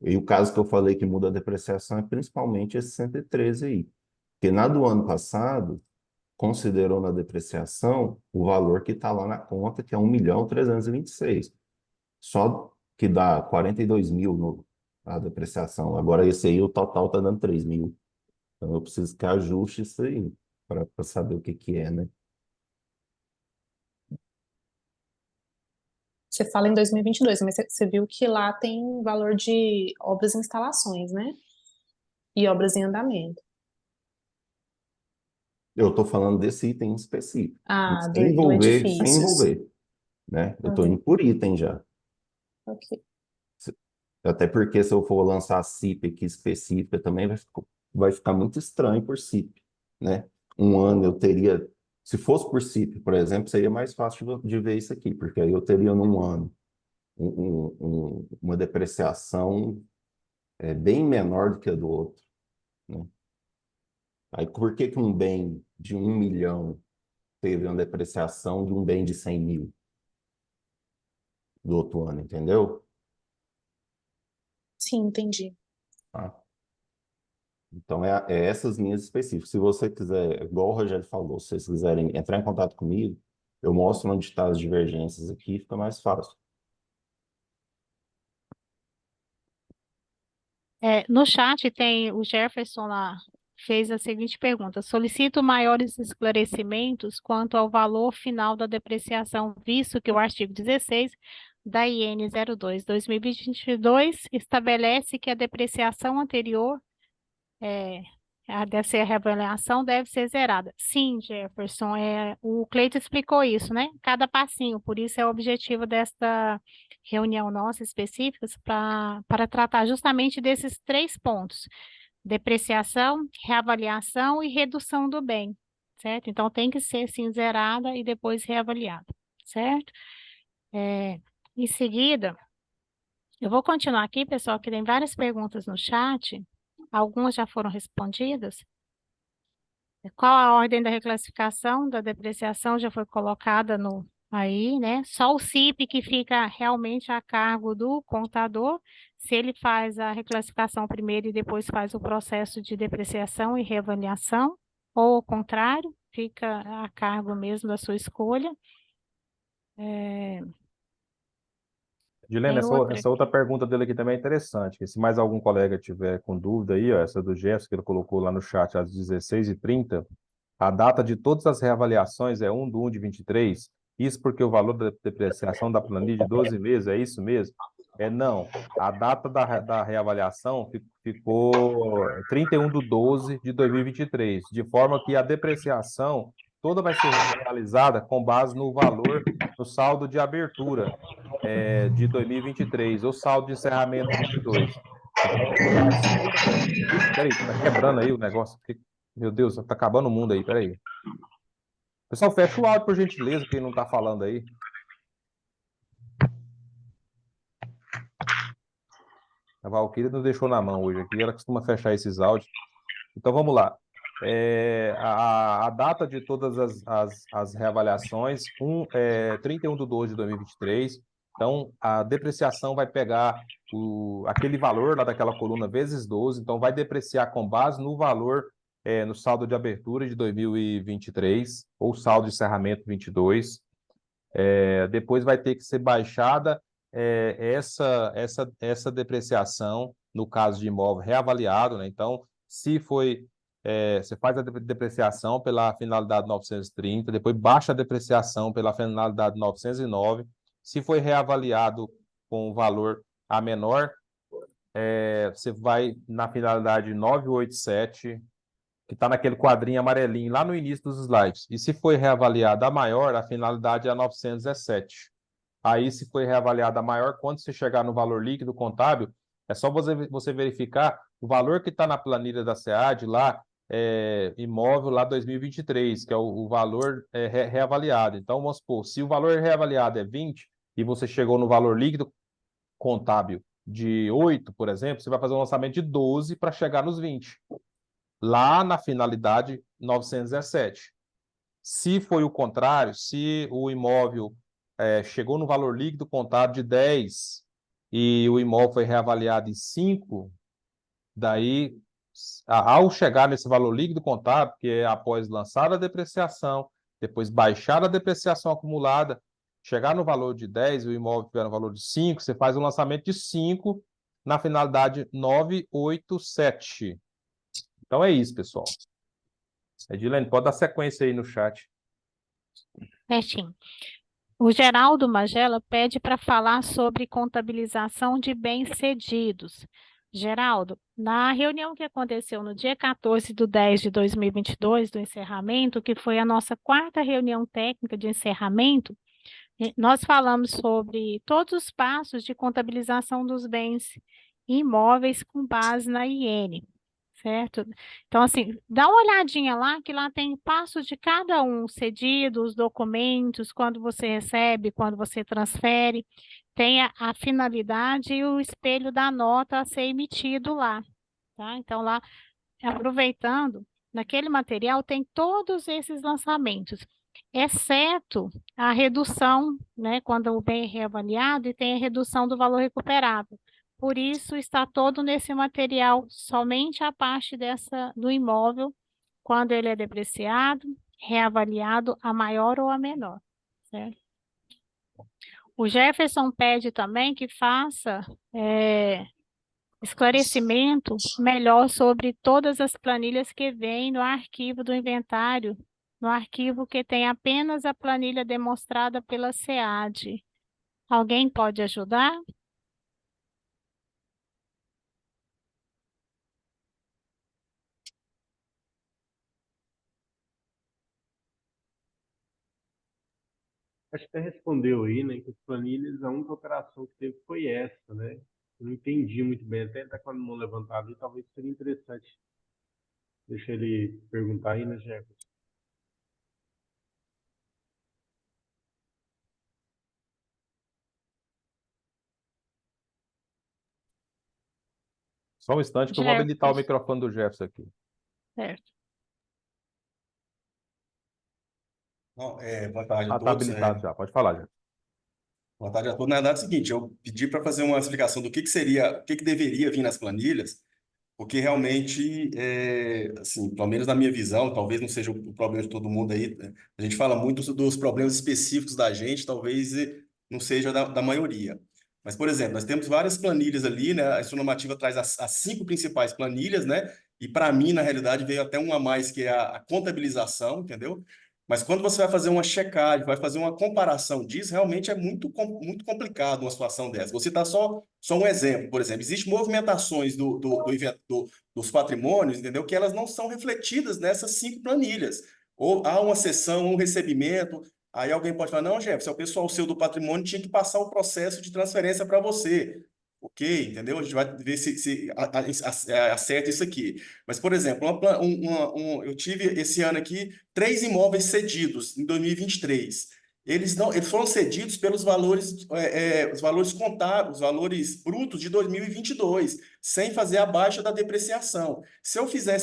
E o caso que eu falei que muda a depreciação é principalmente esse 113 aí. Porque na do ano passado, considerou na depreciação o valor que está lá na conta, que é 1.326.000. Só que dá 42 mil a depreciação. Agora esse aí, o total está dando 3 mil. Então eu preciso que ajuste isso aí, para saber o que que é, né? Você fala em 2022, mas você viu que lá tem valor de obras e instalações, né? E obras em andamento. Eu estou falando desse item específico, Ah, sem do envolver, sem edifícios. envolver, né? Eu estou Uhum, indo por item já. ok. Até porque se eu for lançar a CIP aqui específica também vai ficar muito estranho por CIP, né? Um ano eu teria, se fosse por CIP, por exemplo, seria mais fácil de ver isso aqui, porque aí eu teria num ano uma depreciação bem menor do que a do outro, né? Aí por que que um bem de 1 milhão teve uma depreciação de um bem de 100 mil do outro ano, entendeu? Sim, entendi. Tá? Então, é essas linhas específicas. Se você quiser, igual o Rogério falou, se vocês quiserem entrar em contato comigo, eu mostro onde estão as divergências aqui, fica mais fácil. No chat tem o Jefferson lá, fez a seguinte pergunta: solicito maiores esclarecimentos quanto ao valor final da depreciação, visto que o artigo 16 da IN 02/2022 estabelece que a depreciação anterior deve ser a reavaliação, deve ser zerada. Sim, Jefferson, o Cleito explicou isso, né? Cada passinho, por isso é o objetivo desta reunião nossa específica para tratar justamente desses 3 pontos: depreciação, reavaliação e redução do bem, certo? Então tem que ser sim zerada e depois reavaliada, certo? É, Em seguida, eu vou continuar aqui, pessoal, que tem várias perguntas no chat, algumas já foram respondidas. Qual a ordem da reclassificação da depreciação já foi colocada no aí, né? Só o CIP que fica realmente a cargo do contador, se ele faz a reclassificação primeiro e depois faz o processo de depreciação e reavaliação, ou o contrário, fica a cargo mesmo da sua escolha. Dilene, Tem outra essa outra aqui. pergunta dele aqui também é interessante, que se mais algum colega tiver com dúvida aí, ó, essa do Gerson, que ele colocou lá no chat às 16h30, a data de todas as reavaliações é 1/1 de 23, isso porque o valor da depreciação da planilha de 12 meses, é isso mesmo? Não, a data da reavaliação ficou 31/12/2023, de forma que a depreciação toda vai ser realizada com base no valor do saldo de abertura de 2023, ou saldo de encerramento de 22. Então, com base nisso. Ixi, peraí, tá quebrando aí o negócio. Meu Deus, tá acabando o mundo aí, peraí. Pessoal, fecha o áudio, por gentileza, quem não tá falando aí. A Valquíria nos deixou na mão hoje aqui, ela costuma fechar esses áudios. Então vamos lá. A data de todas as reavaliações, 31 de 12 de 2023. Então, a depreciação vai pegar aquele valor lá daquela coluna vezes 12, então vai depreciar com base no valor, no saldo de abertura de 2023, ou saldo de encerramento 22. Depois vai ter que ser baixada essa depreciação, no caso de imóvel reavaliado, né? Então, se foi, você faz a depreciação pela finalidade 930, depois baixa a depreciação pela finalidade 909. Se foi reavaliado com o valor a menor, você vai na finalidade 987, que está naquele quadrinho amarelinho lá no início dos slides. E se foi reavaliada a maior, a finalidade é a 917. Aí, se foi reavaliada a maior, quando você chegar no valor líquido contábil, é só você verificar o valor que está na planilha da SEAD lá, imóvel lá 2023, que é o valor reavaliado. Então, vamos supor, se o valor reavaliado é 20 e você chegou no valor líquido contábil de 8, por exemplo, você vai fazer um lançamento de 12 para chegar nos 20. Lá na finalidade 917. Se foi o contrário, se o imóvel chegou no valor líquido contábil de 10 e o imóvel foi reavaliado em 5, daí, ao chegar nesse valor líquido contábil, que é após lançar a depreciação, depois baixar a depreciação acumulada, chegar no valor de 10 e o imóvel tiver no valor de 5, você faz um lançamento de 5 na finalidade 987. Então é isso, pessoal. Edilene, pode dar sequência aí no chat. Certinho. O Geraldo Magela pede para falar sobre contabilização de bens cedidos. Geraldo, na reunião que aconteceu no dia 14/10/2022, do encerramento, que foi a nossa 4ª reunião técnica de encerramento, nós falamos sobre todos os passos de contabilização dos bens imóveis com base na IN. Certo? Então, assim, dá uma olhadinha lá, que lá tem passos de cada um, cedido, os documentos, quando você recebe, quando você transfere, tem a finalidade e o espelho da nota a ser emitido lá, tá? Então, lá, aproveitando, naquele material tem todos esses lançamentos, exceto a redução, né, quando o bem é reavaliado e tem a redução do valor recuperável. Por isso, está todo nesse material, somente a parte do imóvel, quando ele é depreciado, reavaliado a maior ou a menor, certo? O Jefferson pede também que faça esclarecimento melhor sobre todas as planilhas que vêm no arquivo do inventário, no arquivo que tem apenas a planilha demonstrada pela SEAD. Alguém pode ajudar? Acho que até respondeu aí, né, que as planilhas, a única operação que teve foi essa, né? Eu não entendi muito bem, até tá com a mão levantada aí, talvez seria interessante. Deixa ele perguntar aí, né, Jefferson? Só um instante que eu vou habilitar o microfone do Jefferson aqui. Certo. Não, boa tarde a Está todos. habilitado já, pode falar, Jefferson. Boa tarde a todos. Na verdade é o seguinte, eu pedi para fazer uma explicação do que seria, o que deveria vir nas planilhas, porque realmente, assim, pelo menos na minha visão, talvez não seja o problema de todo mundo aí, né? A gente fala muito dos problemas específicos da gente, talvez não seja da maioria. Mas, por exemplo, nós temos várias planilhas ali, né? A Instrunormativa traz as 5 principais planilhas, né? E para mim, na realidade, veio até uma a mais, que é a contabilização, entendeu? Mas quando você vai fazer uma checagem, vai fazer uma comparação disso, realmente é muito complicado uma situação dessa. Vou citar só um exemplo, por exemplo, existem movimentações dos patrimônios, entendeu? Que elas não são refletidas nessas 5 planilhas. Ou há uma cessão, um recebimento, aí alguém pode falar, não, Jefferson, o pessoal seu do patrimônio tinha que passar o processo de transferência para você. Ok, entendeu? A gente vai ver se acerta isso aqui. Mas, por exemplo, eu tive esse ano aqui 3 imóveis cedidos em 2023. eles foram cedidos pelos valores, os valores contábeis, os valores brutos de 2022, sem fazer a baixa da depreciação. Se eu fizer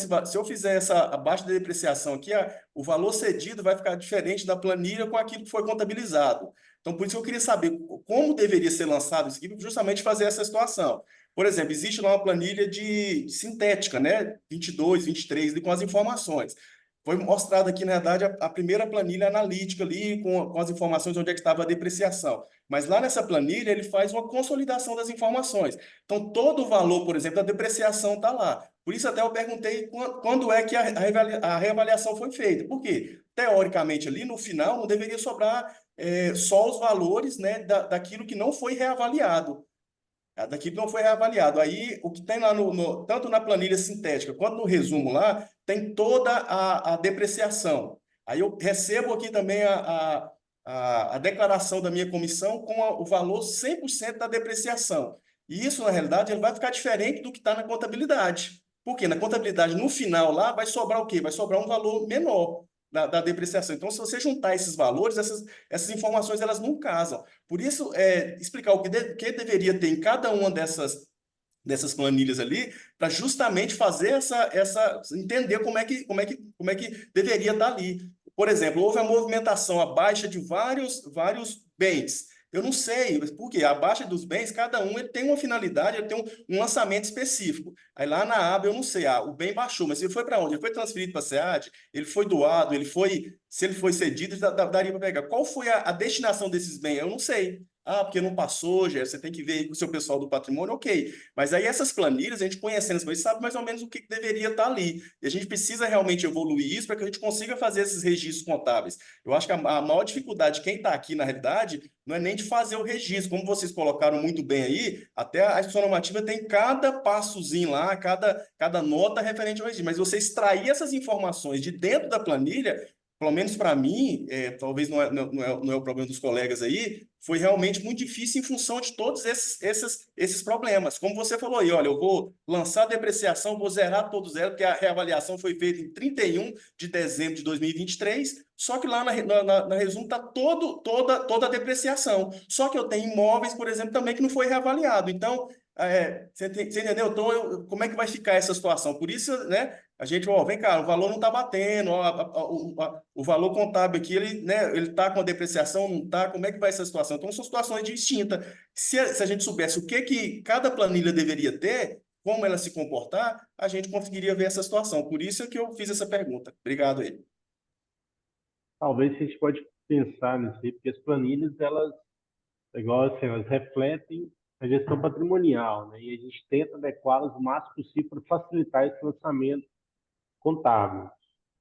a baixa da depreciação aqui, o valor cedido vai ficar diferente da planilha com aquilo que foi contabilizado. Então, por isso eu queria saber como deveria ser lançado isso aqui, justamente fazer essa situação. Por exemplo, existe lá uma planilha de sintética, né? 22, 23, ali, com as informações. Foi mostrada aqui, na verdade, a primeira planilha analítica ali, com as informações de onde é que estava a depreciação. Mas lá nessa planilha, ele faz uma consolidação das informações. Então, todo o valor, por exemplo, da depreciação está lá. Por isso, até eu perguntei quando é que a reavaliação foi feita. Por quê? Teoricamente, ali no final, não deveria sobrar só os valores, né, daquilo que não foi reavaliado. Daqui não foi reavaliado. Aí, o que tem lá, tanto na planilha sintética quanto no resumo lá, tem toda a depreciação. Aí eu recebo aqui também a declaração da minha comissão com o valor 100% da depreciação. E isso, na realidade, ele vai ficar diferente do que está na contabilidade. Porque na contabilidade, no final lá, vai sobrar o quê? Vai sobrar um valor menor da depreciação. Então, se você juntar esses valores, essas informações elas não casam. Por isso, explicar o que deveria ter em cada uma dessas planilhas ali, para justamente fazer entender como é que deveria estar ali. Por exemplo, houve a movimentação, a baixa de vários bens. Eu não sei, por quê? A baixa dos bens, cada um ele tem uma finalidade, ele tem um lançamento específico. Aí lá na aba, eu não sei, o bem baixou, mas ele foi para onde? Ele foi transferido para a SEAD, ele foi doado, se ele foi cedido, daria para pegar. Qual foi a destinação desses bens? Eu não sei. Porque não passou, já você tem que ver com o seu pessoal do patrimônio, ok. Mas aí essas planilhas, a gente conhecendo as coisas, sabe mais ou menos o que deveria estar ali. E a gente precisa realmente evoluir isso para que a gente consiga fazer esses registros contábeis. Eu acho que a maior dificuldade de quem está aqui, na realidade, não é nem de fazer o registro. Como vocês colocaram muito bem aí, até a instituição normativa tem cada passozinho lá, cada nota referente ao registro. Mas você extrair essas informações de dentro da planilha, pelo menos para mim, talvez não é o problema dos colegas aí, foi realmente muito difícil em função de todos esses problemas. Como você falou aí, olha, eu vou lançar a depreciação, vou zerar todos eles, porque a reavaliação foi feita em 31 de dezembro de 2023, só que lá na resumo está toda a depreciação. Só que eu tenho imóveis, por exemplo, também que não foi reavaliado. Então, você entendeu? Então, como é que vai ficar essa situação? Por isso, né? A gente, vem cá, o valor não está batendo, o valor contábil aqui, ele está com a depreciação, não está, como é que vai essa situação? Então, são situações distintas. Se a gente soubesse o que cada planilha deveria ter, como ela se comportar, a gente conseguiria ver essa situação. Por isso é que eu fiz essa pergunta. Obrigado aí. Talvez a gente pode pensar nisso aí, porque as planilhas, elas, igual assim, elas refletem a gestão patrimonial, né? E a gente tenta adequá-las o máximo possível para facilitar esse lançamento contábil.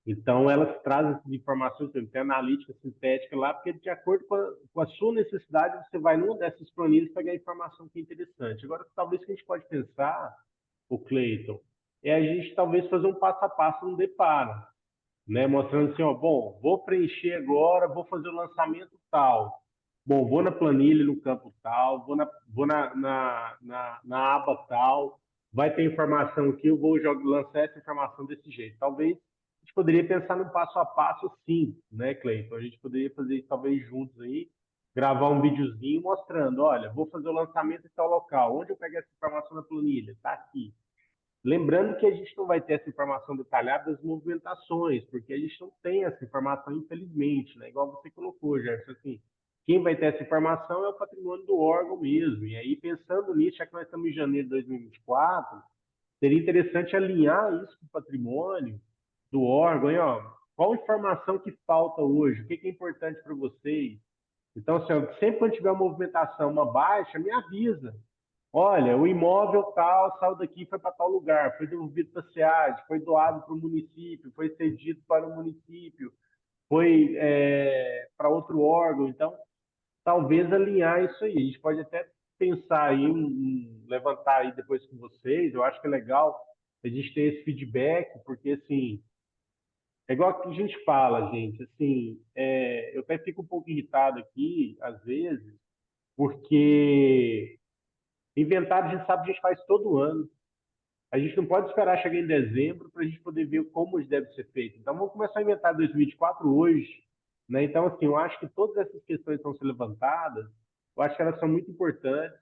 Então, elas trazem essas informações, tem analítica sintética lá, porque de acordo com a sua necessidade, você vai numa dessas planilhas pegar a informação que é interessante. Agora, talvez que a gente pode pensar, o Cleiton, é a gente talvez fazer um passo a passo no deparo, né? Mostrando assim, vou preencher agora, vou fazer o lançamento tal. Bom, vou na planilha no campo tal, vou na aba tal, vai ter informação aqui, eu vou lançar essa informação desse jeito. Talvez a gente poderia pensar num passo a passo, sim, né, Cleiton? A gente poderia fazer isso talvez juntos aí, gravar um videozinho mostrando, olha, vou fazer o lançamento em tal local, onde eu pego essa informação na planilha? Está aqui. Lembrando que a gente não vai ter essa informação detalhada das movimentações, porque a gente não tem essa informação, infelizmente, né? Igual você colocou, Gerson, assim, quem vai ter essa informação é o patrimônio do órgão mesmo. E aí, pensando nisso, já que nós estamos em janeiro de 2024, seria interessante alinhar isso com o patrimônio do órgão. E, qual informação que falta hoje? O que é importante para vocês? Então, assim, sempre quando tiver uma movimentação, uma baixa, me avisa. Olha, o imóvel tal saiu daqui, foi para tal lugar, foi devolvido para a SEAD, foi doado para o município, foi cedido para o município, foi para outro órgão. Então, talvez alinhar isso aí. A gente pode até pensar aí, levantar aí depois com vocês. Eu acho que é legal a gente ter esse feedback, porque, assim, é igual que a gente fala, gente, assim, eu até fico um pouco irritado aqui, às vezes, porque inventário a gente sabe que a gente faz todo ano. A gente não pode esperar chegar em dezembro para a gente poder ver como deve ser feito. Então, vamos começar a inventar 2024 hoje. né? Então, assim, eu acho que todas essas questões que estão sendo levantadas, eu acho que elas são muito importantes.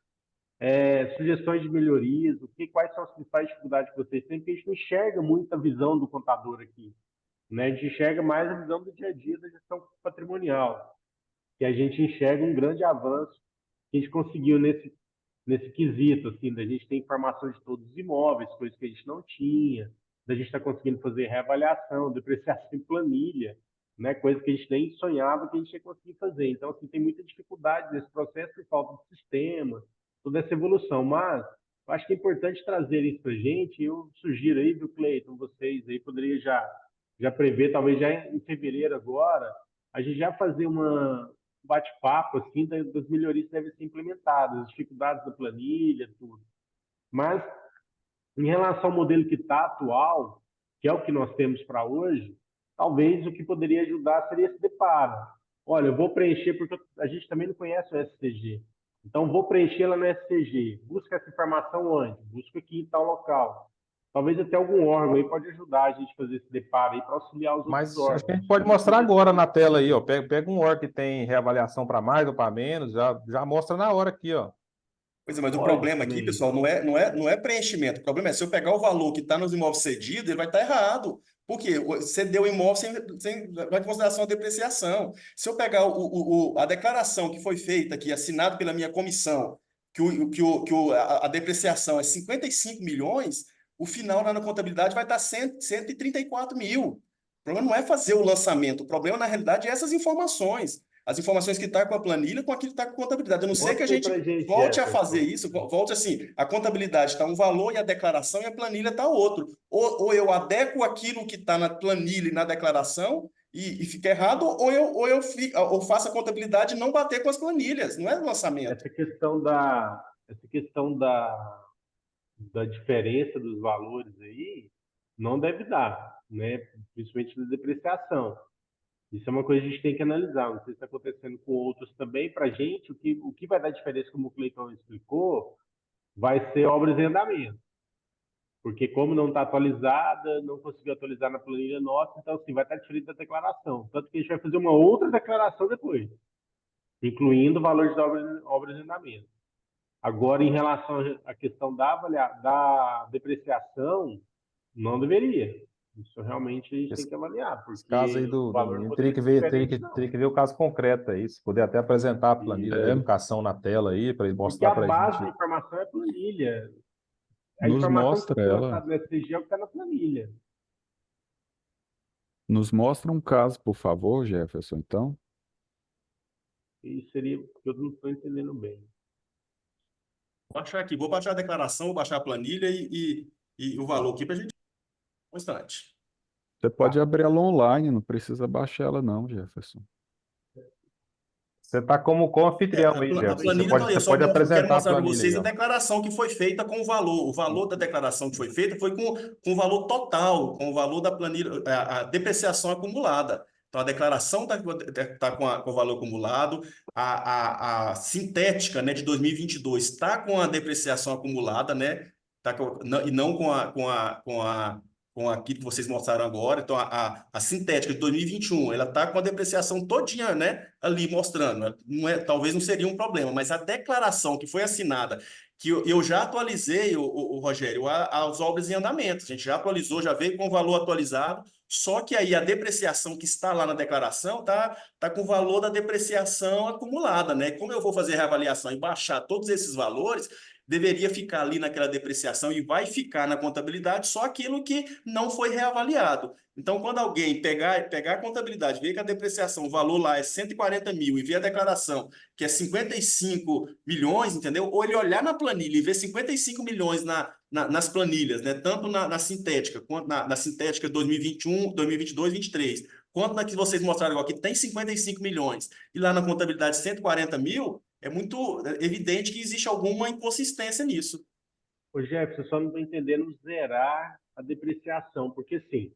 Sugestões de melhorias, quais são as principais dificuldades que vocês têm, porque a gente não enxerga muito a visão do contador aqui, né? A gente enxerga mais a visão do dia a dia da gestão patrimonial, que a gente enxerga um grande avanço que a gente conseguiu nesse quesito, assim, da gente ter informação de todos os imóveis, coisas que a gente não tinha, da gente estar conseguindo fazer reavaliação, depreciação em planilha, né? Coisa que a gente nem sonhava que a gente ia conseguir fazer. Então, assim, tem muita dificuldade nesse processo por falta de sistema, toda essa evolução. Mas eu acho que é importante trazer isso para a gente. Eu sugiro aí, viu, Cleiton, vocês aí poderiam já prever, talvez já em fevereiro agora, a gente já fazer um bate-papo assim das melhorias que devem ser implementadas, as dificuldades da planilha, tudo. Mas em relação ao modelo que está atual, que é o que nós temos para hoje, talvez o que poderia ajudar seria esse deparo. Olha, eu vou preencher, porque a gente também não conhece o SCG. Então, vou preencher lá no SCG. Busca essa informação onde? Busca aqui em tal local. Talvez até algum órgão aí pode ajudar a gente a fazer esse deparo aí para auxiliar os outros Mas acho que a órgãos. gente pode mostrar agora na tela aí, ó. Pega um OR que tem reavaliação para mais ou para menos, já mostra na hora aqui, ó. Pois é, mas o Pode problema aqui, também. pessoal, não é preenchimento. O problema é se eu pegar o valor que está nos imóveis cedidos, ele vai estar errado. Por quê? Você deu o imóvel sem levar em consideração a depreciação. Se eu pegar a declaração que foi feita aqui, assinada pela minha comissão, a depreciação é 55 milhões, o final lá na contabilidade vai estar 134 mil. O problema não é fazer o lançamento, o problema, na realidade, é essas informações. As informações que estão com a planilha com aquilo que está com a contabilidade. A não ser que a gente volte a fazer isso, volte assim, a contabilidade está um valor e a declaração e a planilha está outro. Ou eu adequo aquilo que está na planilha e na declaração e fica errado, ou faço a contabilidade não bater com as planilhas, não é lançamento. Essa questão da diferença dos valores aí não deve dar, né? Principalmente na depreciação. Isso é uma coisa que a gente tem que analisar. Não sei se está acontecendo com outros também. Para a gente, o que vai dar diferença, como o Cleiton explicou, vai ser obras em andamento. Porque como não está atualizada, não conseguiu atualizar na planilha nossa, então assim, vai estar diferente da declaração. Tanto que a gente vai fazer uma outra declaração depois, incluindo o valor de obras em andamento. Agora, em relação à questão da depreciação, não deveria. Isso realmente a gente tem que avaliar, porque Esse caso aí o valor não teria poderia que ser diferente, não. ver o caso concreto aí, se puder até apresentar a planilha da educação na tela aí, para ele Porque mostrar a para a base da gente. informação é a planilha. A Nos informação que mostra foi ela. lançada no SCG é o que está na planilha. Nos mostra um caso, por favor, Jefferson, então. Isso seria o que eu não estou entendendo bem. Vou baixar aqui, vou baixar a declaração, vou baixar a planilha e o valor aqui para a gente. Um instante. Você pode abrir ela online, não precisa baixar ela não, Jefferson. Você está como anfitrião aí, A Jefferson. planilha tá aí, Você pode quero apresentar a mostrar para planilha vocês aí, a ó. declaração que foi feita com o valor. O valor da declaração que foi feita foi com o valor total, com o valor da planilha, a depreciação acumulada. Então, a declaração está com o valor acumulado, a sintética, né, de 2022 está com a depreciação acumulada, né, e não com aquilo que vocês mostraram agora. Então, a sintética de 2021, ela está com a depreciação todinha, né, ali mostrando. Não é, talvez não seria um problema, mas a declaração que foi assinada, que eu já atualizei, o Rogério, as obras em andamento. A gente já atualizou, já veio com o valor atualizado, só que aí a depreciação que está lá na declaração tá com o valor da depreciação acumulada, né? Como eu vou fazer a reavaliação e baixar todos esses valores, deveria ficar ali naquela depreciação e vai ficar na contabilidade só aquilo que não foi reavaliado. Então, quando alguém pegar a contabilidade, ver que a depreciação, o valor lá é 140 mil e ver a declaração que é 55 milhões, entendeu? Ou ele olhar na planilha e ver 55 milhões nas planilhas, né? Tanto na sintética, quanto na sintética 2021, 2022, 2023, quanto na que vocês mostraram agora, que tem 55 milhões, e lá na contabilidade 140 mil, é muito evidente que existe alguma inconsistência nisso. Ô, Jefferson, eu só não estou entendendo zerar a depreciação, porque assim,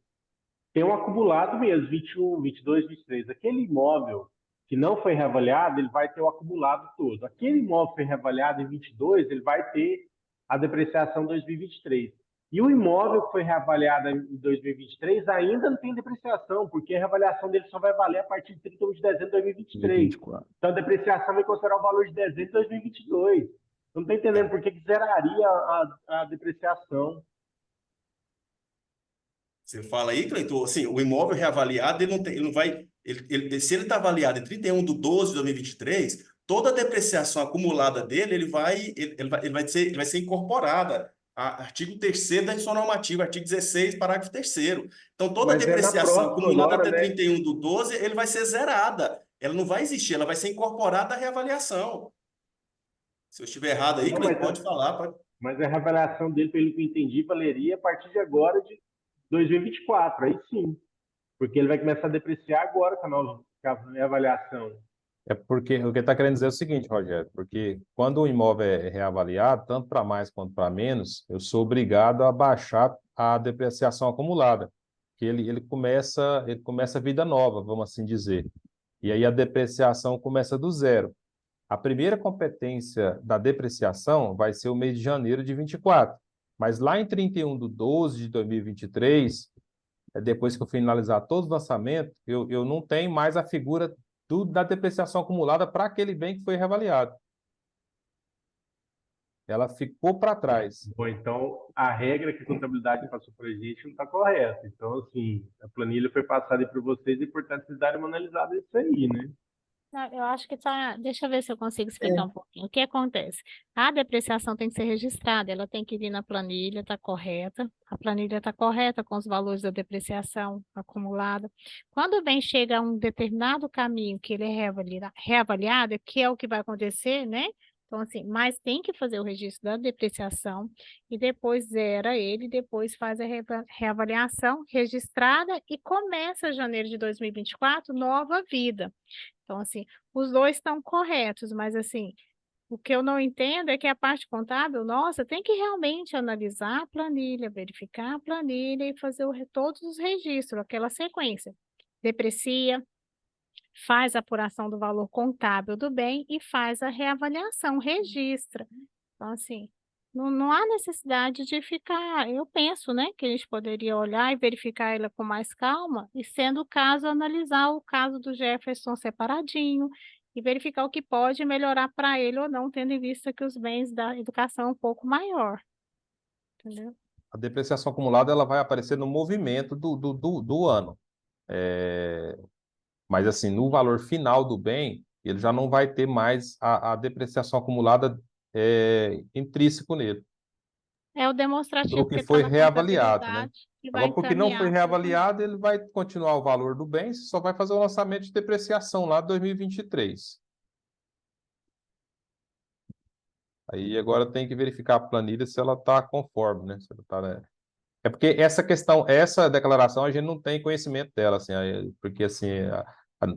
tem um acumulado mesmo, 21, 22, 23. Aquele imóvel que não foi reavaliado, ele vai ter o acumulado todo. Aquele imóvel que foi reavaliado em 22, ele vai ter a depreciação 2023. E o imóvel que foi reavaliado em 2023 ainda não tem depreciação, porque a reavaliação dele só vai valer a partir de 31 de dezembro de 2023. 2024. Então, a depreciação vai considerar o valor de dezembro de 2022. Eu não estou entendendo por que zeraria a depreciação. Você fala aí, Cleiton, assim, o imóvel reavaliado, ele não vai, se ele está avaliado em 31/12/2023, toda a depreciação acumulada dele, ele vai ser incorporada a artigo 3º da edição normativa, artigo 16, parágrafo 3º. Então, toda a Mas é na depreciação próxima acumulada agora, até né? 31/12, ele vai ser zerada. Ela não vai existir, ela vai ser incorporada à reavaliação. Se eu estiver errado aí, Não, Cleiton, pode falar, pode. mas a reavaliação dele, pelo que eu entendi, valeria a partir de agora de 2024, aí sim. Porque ele vai começar a depreciar agora com a reavaliação. É porque o que está querendo dizer é o seguinte, Rogério, porque quando o imóvel é reavaliado, tanto para mais quanto para menos, eu sou obrigado a baixar a depreciação acumulada, que ele começa a vida nova, vamos assim dizer. E aí a depreciação começa do zero. A primeira competência da depreciação vai ser o mês de janeiro de 24, mas lá em 31/12/2023, depois que eu finalizar todo o lançamento, eu não tenho mais a figura da depreciação acumulada para aquele bem que foi reavaliado. Ela ficou para trás. Bom, então a regra que a contabilidade passou para a gente não está correta. Então, assim, a planilha foi passada para vocês e, portanto, vocês darem uma analisada nisso aí, né? Não, eu acho que tá. Deixa eu ver se eu consigo explicar um pouquinho. O que acontece? A depreciação tem que ser registrada, ela tem que vir na planilha, está correta. A planilha está correta com os valores da depreciação acumulada. Quando o bem chega a um determinado caminho que ele é reavaliado, que é o que vai acontecer, né? Então, assim, mas tem que fazer o registro da depreciação e depois zera ele, depois faz a reavaliação registrada e começa janeiro de 2024, nova vida. Então, assim, os dois estão corretos, mas, assim, o que eu não entendo é que a parte contábil, nossa, tem que realmente analisar a planilha, verificar a planilha e fazer todos os registros, aquela sequência. Deprecia, faz a apuração do valor contábil do bem e faz a reavaliação, registra. Então, assim, não há necessidade de ficar, eu penso, né, que a gente poderia olhar e verificar ela com mais calma, e sendo o caso, analisar o caso do Jefferson separadinho, e verificar o que pode melhorar para ele ou não, tendo em vista que os bens da educação é um pouco maior. Entendeu? A depreciação acumulada ela vai aparecer no movimento do ano. Mas, assim, no valor final do bem, ele já não vai ter mais a depreciação acumulada intrínseco nele. É o demonstrativo Pelo que que está foi na reavaliado, né? contabilidade, que vai Agora, porque não foi encaminhar. reavaliado, ele vai continuar o valor do bem, você só vai fazer o lançamento de depreciação lá de 2023. Aí agora tem que verificar a planilha se ela está conforme, né? Se ela tá, né? É porque essa questão, essa declaração, a gente não tem conhecimento dela, assim, porque assim,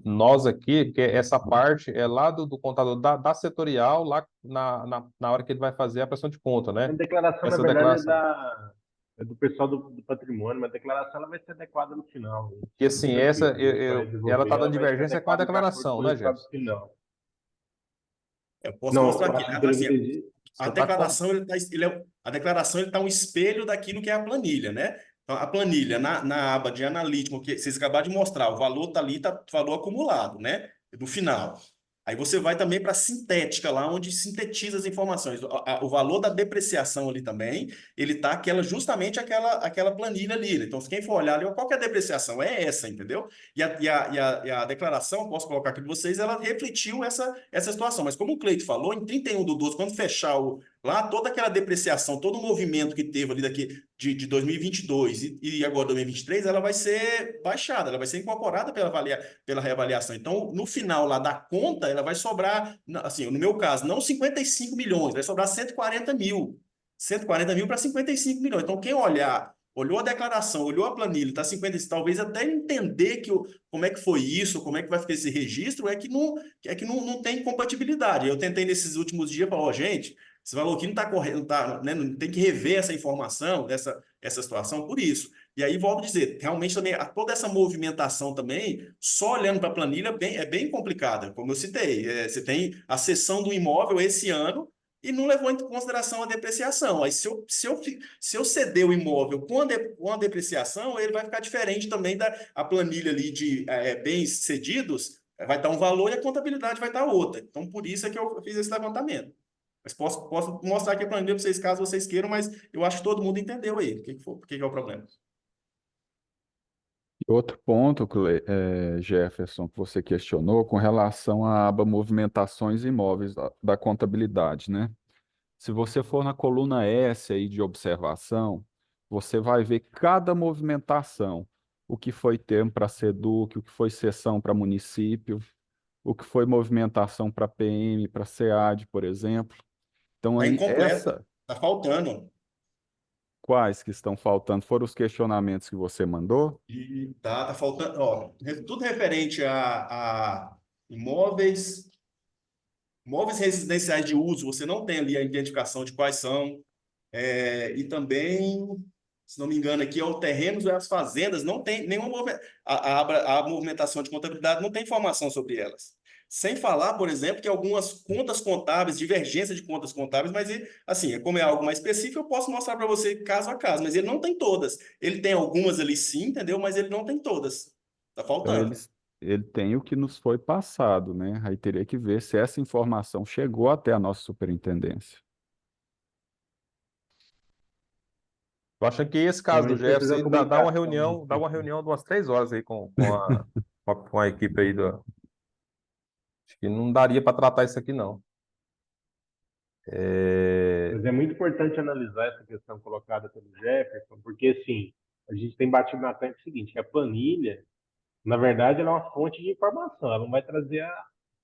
nós aqui, porque essa parte é lá do contador da setorial, lá na hora que ele vai fazer a prestação de conta, né? A declaração, Essa na verdade, declaração. é do pessoal do patrimônio, mas a declaração ela vai ser adequada no final. E assim, ela está dando divergência com a declaração, né, Jefferson? Eu posso Não, mostrar aqui, né? Assim, a Você declaração a declaração ele tá um espelho daquilo que é a planilha, né? Então, a planilha na aba de analítico, que vocês acabaram de mostrar, o valor tá ali, tá valor acumulado, né? No final. Aí você vai também para a sintética, lá onde sintetiza as informações. O valor da depreciação ali também, ele tá justamente aquela planilha ali, né? Então, se quem for olhar ali, qual que é a depreciação? É essa, entendeu? E a declaração, posso colocar aqui para vocês, ela refletiu essa situação. Mas como o Cleito falou, em 31/12, quando fechar lá, toda aquela depreciação, todo o movimento que teve ali de 2022 e agora 2023, ela vai ser baixada, ela vai ser incorporada pela reavaliação. Então, no final lá da conta, ela vai sobrar, assim, no meu caso, não 55 milhões, vai sobrar 140 mil. 140 mil para 55 milhões. Então, quem olhou a declaração, olhou a planilha, está 55, talvez até entender como é que foi isso, como é que vai ficar esse registro, é que não tem compatibilidade. Eu tentei nesses últimos dias falar, gente, esse valor aqui não está correto, né, não tem que rever essa informação, essa situação por isso. E aí, volto a dizer, realmente também toda essa movimentação também, só olhando para a planilha, é bem complicada, como eu citei. Você tem a cessão do imóvel esse ano e não levou em consideração a depreciação. Aí, se eu ceder o imóvel com a depreciação, ele vai ficar diferente também da a planilha ali de bens cedidos, vai estar um valor e a contabilidade vai estar outra. Então, por isso é que eu fiz esse levantamento. Mas posso mostrar aqui a planilha para vocês, caso vocês queiram, mas eu acho que todo mundo entendeu aí o que é o problema. Outro ponto, Jefferson, que você questionou com relação à aba movimentações imóveis da contabilidade, né? Se você for na coluna S aí de observação, você vai ver cada movimentação, o que foi termo para SEDUC, o que foi cessão para município, o que foi movimentação para PM, para SEAD, por exemplo. Então, Está aí, incompleto, está faltando. quais que estão faltando? Foram os questionamentos que você mandou? E tá faltando, ó, tudo referente a imóveis residenciais de uso, você não tem ali a identificação de quais são, e também, se não me engano, aqui é o terrenos ou as fazendas, não tem nenhuma a movimentação de contabilidade não tem informação sobre elas. Sem falar, por exemplo, que algumas contas contábeis, divergência de contas contábeis, mas assim, como é algo mais específico, eu posso mostrar para você caso a caso, mas ele não tem todas. Ele tem algumas ali sim, entendeu? Mas ele não tem todas. Tá Então, faltando. ele tem o que nos foi passado, né? Aí teria que ver se essa informação chegou até a nossa superintendência. Eu acho que esse caso Então, a do gente precisa Jefferson aí da dá uma comunicação. reunião de umas 3 horas aí com a equipe aí do. Acho que não daria para tratar isso aqui, não. Mas é muito importante analisar essa questão colocada pelo Jefferson, porque, assim, a gente tem batido na tecla seguinte, que a planilha, na verdade, ela é uma fonte de informação, ela não vai trazer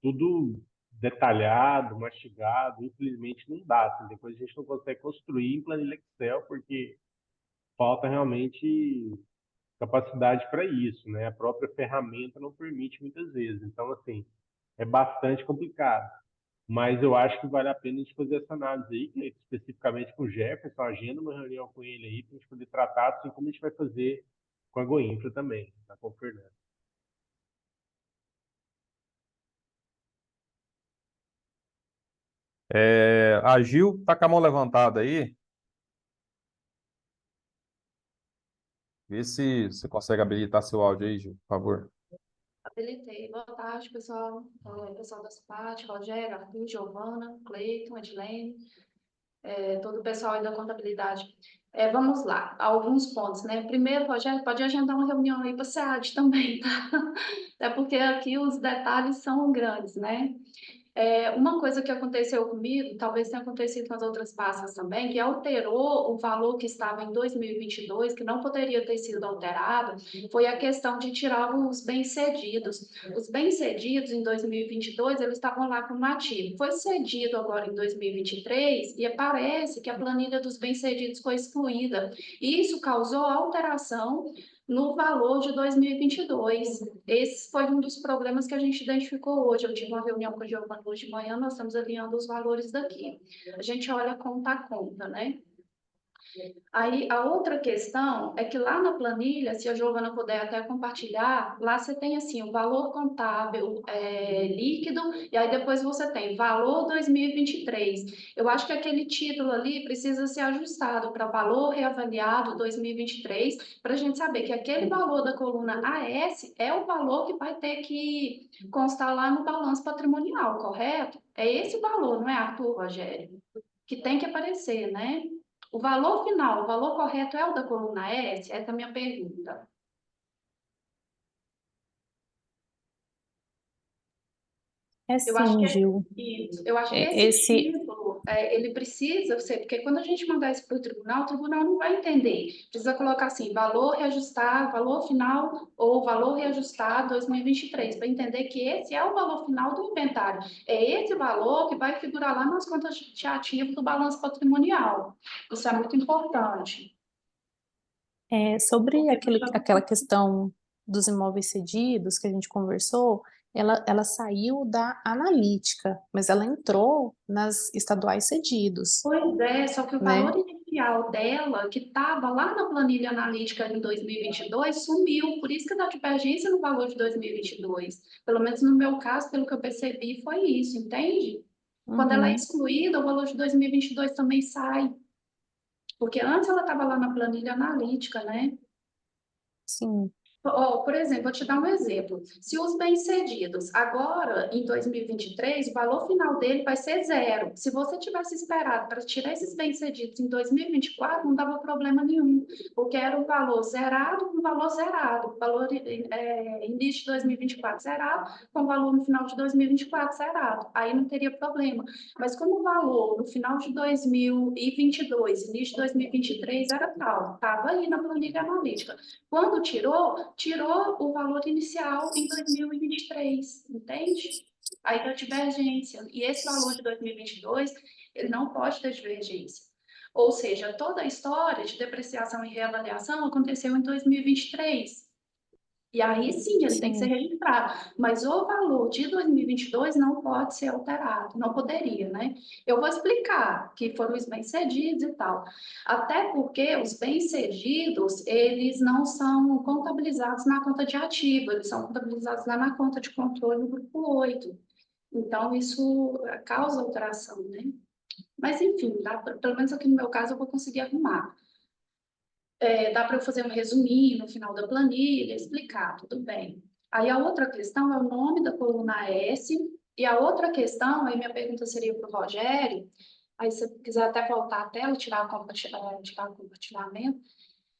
tudo detalhado, mastigado, infelizmente não dá, assim, depois a gente não consegue construir em planilha Excel, porque falta realmente capacidade para isso, né? A própria ferramenta não permite muitas vezes, então, assim, é bastante complicado. Mas eu acho que vale a pena a gente fazer essa análise aí, especificamente com o Jefferson, agenda uma reunião com ele aí, para a gente poder tratar, assim como a gente vai fazer com a Goinfra também, tá? Com o Fernando. A Gil tá com a mão levantada aí. Vê se você consegue habilitar seu áudio aí, Gil, por favor. Habilitei. Boa tarde, pessoal. Pessoal da SPAT, Rogério, Arthur, Giovana, Cleiton, Edilene, todo o pessoal aí da contabilidade. Vamos lá, alguns pontos, né? Primeiro, Rogério, pode agendar uma reunião aí para a SEAD também, tá? Até porque aqui os detalhes são grandes, né? Uma coisa que aconteceu comigo, talvez tenha acontecido com as outras pastas também, que alterou o valor que estava em 2022, que não poderia ter sido alterado, foi a questão de tirar os bem-cedidos. Os bem-cedidos em 2022, eles estavam lá como ativo. Foi cedido agora em 2023 e parece que a planilha dos bem-cedidos foi excluída. E isso causou alteração no valor de 2022. Esse foi um dos problemas que a gente identificou hoje. Eu tive uma reunião com a Giovana hoje de manhã, nós estamos alinhando os valores daqui. A gente olha conta a conta, né? Aí, a outra questão é que lá na planilha, se a Giovana puder até compartilhar, lá você tem assim o valor contábil líquido, e aí depois você tem valor 2023. Eu acho que aquele título ali precisa ser ajustado para valor reavaliado 2023, para a gente saber que aquele valor da coluna AS é o valor que vai ter que constar lá no balanço patrimonial, correto? É esse o valor, não é, Arthur, Rogério? Que tem que aparecer, né? O valor final, o valor correto é o da coluna S? Essa é a minha pergunta. Eu acho sim, que Gil. isso. Eu acho que esse Esse, título, ele precisa ser, porque quando a gente mandar isso para o tribunal não vai entender. Precisa colocar assim, valor reajustado, valor final ou valor reajustado 2023, para entender que esse é o valor final do inventário. É esse valor que vai figurar lá nas contas de ativo do balanço patrimonial. Isso é muito importante. sobre aquela questão dos imóveis cedidos que a gente conversou, ela saiu da analítica, mas ela entrou nas estaduais cedidos, Pois é, só que o né? valor inicial dela, que estava lá na planilha analítica em 2022, sumiu. Por isso que dá divergência no valor de 2022. Pelo menos no meu caso, pelo que eu percebi, foi isso, entende? Quando ela é Uhum. excluída, o valor de 2022 também sai, porque antes ela estava lá na planilha analítica, né? Sim, Por exemplo, vou te dar um exemplo. Se os bem-cedidos, agora, em 2023, o valor final dele vai ser zero. Se você tivesse esperado para tirar esses bem-cedidos em 2024, não dava problema nenhum, porque era um valor zerado com valor zerado. Valor início de 2024 zerado, com valor no final de 2024 zerado. Aí não teria problema. Mas como o valor no final de 2022, início de 2023 era tal, estava aí na planilha analítica. Quando tirou o valor inicial em 2023, entende? Aí dá divergência. E esse valor de 2022, ele não pode ter divergência. Ou seja, toda a história de depreciação e reavaliação aconteceu em 2023. E aí sim, ele tem que ser sim, registrado. Mas o valor de 2022 não pode ser alterado, não poderia, né? Eu vou explicar que foram os bem-cedidos e tal. Até porque os bem-cedidos, eles não são contabilizados na conta de ativo, eles são contabilizados lá na conta de controle no grupo 8. Então, isso causa alteração, né? Mas, enfim, pelo menos aqui no meu caso, eu vou conseguir arrumar. Dá para eu fazer um resuminho no final da planilha, explicar, tudo bem. Aí a outra questão é o nome da coluna S, e a outra questão, aí minha pergunta seria para o Rogério, aí se você quiser até voltar a tela, tirar o compartilhamento.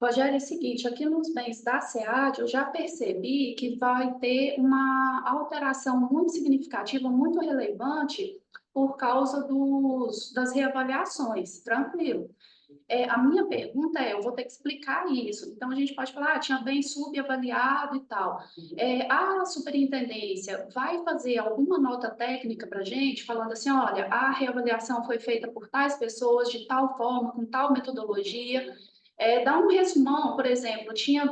Rogério, é o seguinte, aqui nos bens da SEAD, eu já percebi que vai ter uma alteração muito significativa, muito relevante, por causa das reavaliações, tranquilo. A minha pergunta eu vou ter que explicar isso. Então, a gente pode falar, tinha bem subavaliado e tal. A superintendência vai fazer alguma nota técnica para a gente, falando assim, olha, a reavaliação foi feita por tais pessoas, de tal forma, com tal metodologia. Dá um resumão, por exemplo, tinha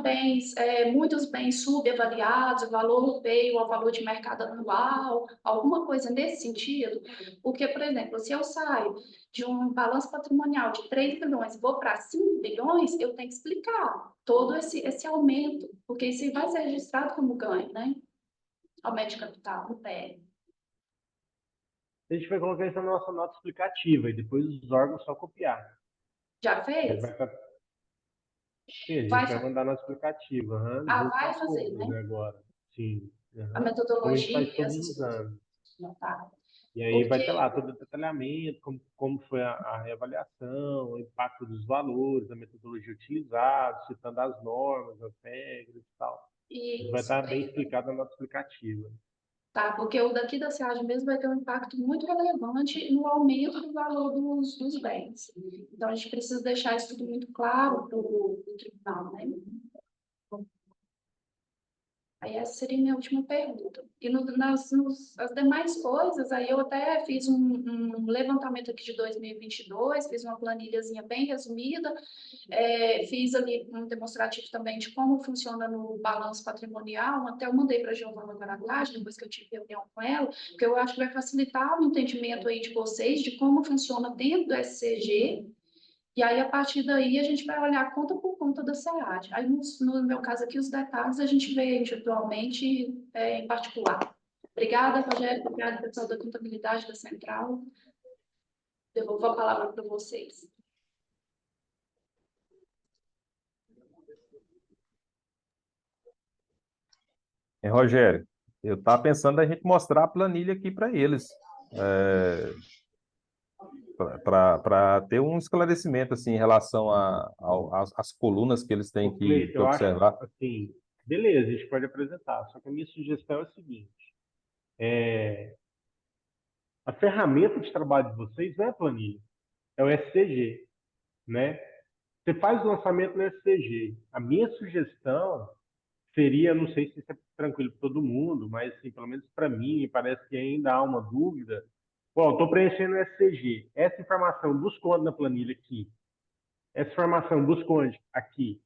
muitos bens subavaliados, o valor veio ao valor de mercado atual, alguma coisa nesse sentido. Porque, por exemplo, se eu saio de um balanço patrimonial de 3 bilhões e vou para 5 bilhões, eu tenho que explicar todo esse aumento, porque isso vai ser registrado como ganho, né? Aumento de capital, no PL. A gente vai colocar isso na nossa nota explicativa e depois os órgãos só copiar. Já Ele fez? vai Sim, a Vai, gente vai mandar na explicativa, junto com vai as fazer, contas, né? né, agora. Sim, A como a gente metodologia, faz todos essas os coisas. anos. Não tá. E aí vai ter Porque lá todo o detalhamento, como foi a reavaliação, o impacto dos valores, a metodologia utilizada, citando as normas, as regras e tal. Isso vai isso, estar bem explicado na nota explicativa. tá? Porque o daqui da SEAD mesmo vai ter um impacto muito relevante no aumento do valor dos bens. Então, a gente precisa deixar isso tudo muito claro para o tribunal, né? Aí essa seria a minha última pergunta. E as demais coisas, aí eu até fiz um levantamento aqui de 2022, fiz uma planilhazinha bem resumida, fiz ali um demonstrativo também de como funciona no balanço patrimonial, até eu mandei para a Giovana Garaglage, depois que eu tive reunião com ela, porque eu acho que vai facilitar o entendimento aí de vocês de como funciona dentro do SCG. E aí, a partir daí, a gente vai olhar conta por conta da SEAD. Aí, no meu caso aqui, os detalhes a gente vê individualmente, em particular. Obrigada, Rogério. Obrigada, pessoal da contabilidade da Central. Devolvo a palavra para vocês. Rogério, eu estava pensando a gente mostrar a planilha aqui para eles, para ter um esclarecimento assim, em relação às colunas que eles têm Cleiton, que eu acho observar. assim, beleza, a gente pode apresentar, só que a minha sugestão é o seguinte, a ferramenta de trabalho de vocês não é a planilha, é o SCG, né? Você faz o lançamento no SCG. A minha sugestão seria, não sei se isso é tranquilo para todo mundo, mas assim, pelo menos para mim, parece que ainda há uma dúvida. Bom, estou preenchendo o SCG. Essa informação busca onde na planilha aqui? Essa informação busca onde? Aqui.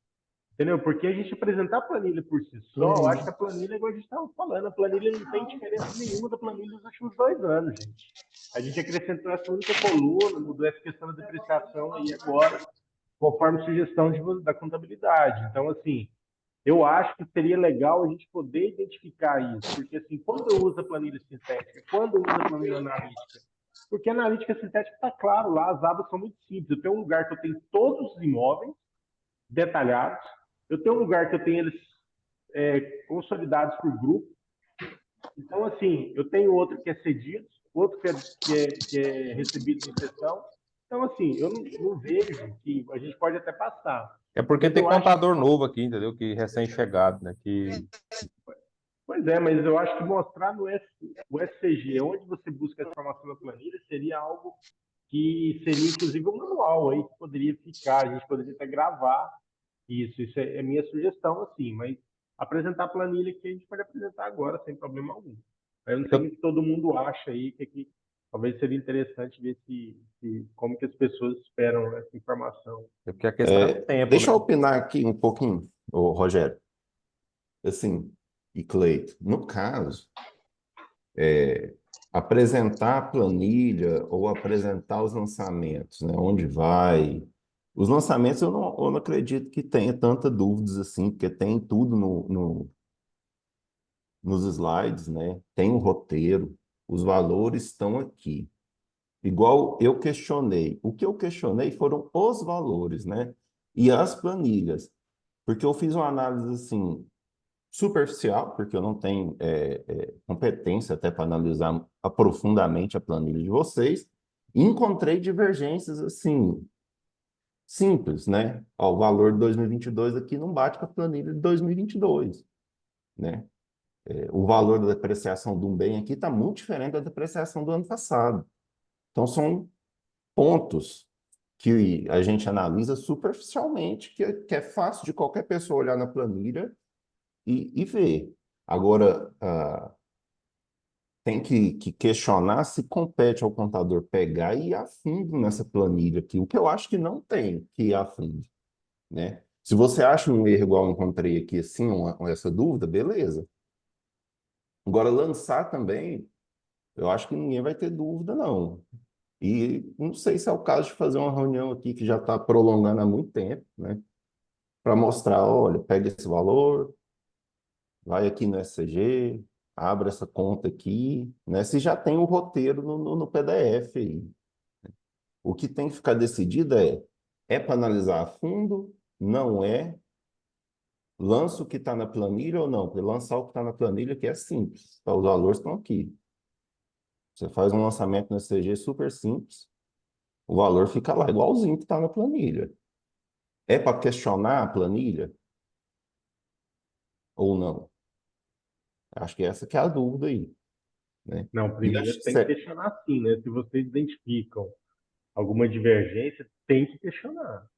Entendeu? Porque a gente apresentar a planilha por si só, eu acho que a planilha, igual a gente estava falando, a planilha não tem diferença nenhuma da planilha dos últimos 2 anos, gente. A gente acrescentou essa única coluna, mudou essa questão da depreciação aí agora, conforme sugestão da contabilidade. Então, assim, eu acho que seria legal a gente poder identificar isso, porque, assim, quando eu uso a planilha sintética, quando eu uso a planilha analítica, Porque a analítica sintética está claro lá, as abas são muito simples. Eu tenho um lugar que eu tenho todos os imóveis detalhados, eu tenho um lugar que eu tenho eles consolidados por grupo. Então, assim, eu tenho outro que é cedido, outro que é recebido em sessão. Então, assim, eu não vejo que a gente pode até passar. É porque Mas tem eu acho contador novo aqui, entendeu? Que recém-chegado, né? Pois é, mas eu acho que mostrar o SCG, onde você busca a informação na planilha, seria algo que seria, inclusive, um manual aí que poderia ficar, a gente poderia até gravar isso. Isso é minha sugestão, assim, mas apresentar a planilha que a gente pode apresentar agora, sem problema algum. Eu não sei o que todo mundo acha aí, que talvez seria interessante ver como que as pessoas esperam essa informação. É porque a questão é o tempo, Deixa eu né? opinar aqui um pouquinho, ô, Rogério. Assim, e Cleito, no caso, apresentar a planilha ou apresentar os lançamentos, né? Onde vai. Os lançamentos eu não acredito que tenha tanta dúvidas assim, porque tem tudo nos slides, né? Tem um roteiro, os valores estão aqui. Igual eu questionei. O que eu questionei foram os valores, né? E as planilhas. Porque eu fiz uma análise assim, superficial, porque eu não tenho competência até para analisar aprofundadamente a planilha de vocês, e encontrei divergências assim, simples, né? Ó, o valor de 2022 aqui não bate com a planilha de 2022, né? O valor da depreciação de um bem aqui está muito diferente da depreciação do ano passado. Então, são pontos que a gente analisa superficialmente, que é fácil de qualquer pessoa olhar na planilha e ver. Agora, tem que questionar se compete ao contador pegar e ir a fundo nessa planilha aqui, o que eu acho que não tem que ir a fundo, né? Se você acha um erro igual eu encontrei aqui, assim, essa dúvida, beleza. Agora, lançar também, eu acho que ninguém vai ter dúvida, não. E não sei se é o caso de fazer uma reunião aqui que já está prolongando há muito tempo, né? Para mostrar, olha, pega esse valor, vai aqui no SCG, abre essa conta aqui, né? Se já tem o roteiro no PDF aí. O que tem que ficar decidido é para analisar a fundo, não é, lança o que está na planilha ou não, porque lançar o que está na planilha que é simples, tá? Os valores estão aqui. Você faz um lançamento no SCG super simples, o valor fica lá, igualzinho que está na planilha. É para questionar a planilha ou não? Acho que essa que é a dúvida aí, né? Não, E primeiro acho que tem que questionar sim, né? Se vocês identificam alguma divergência, tem que questionar.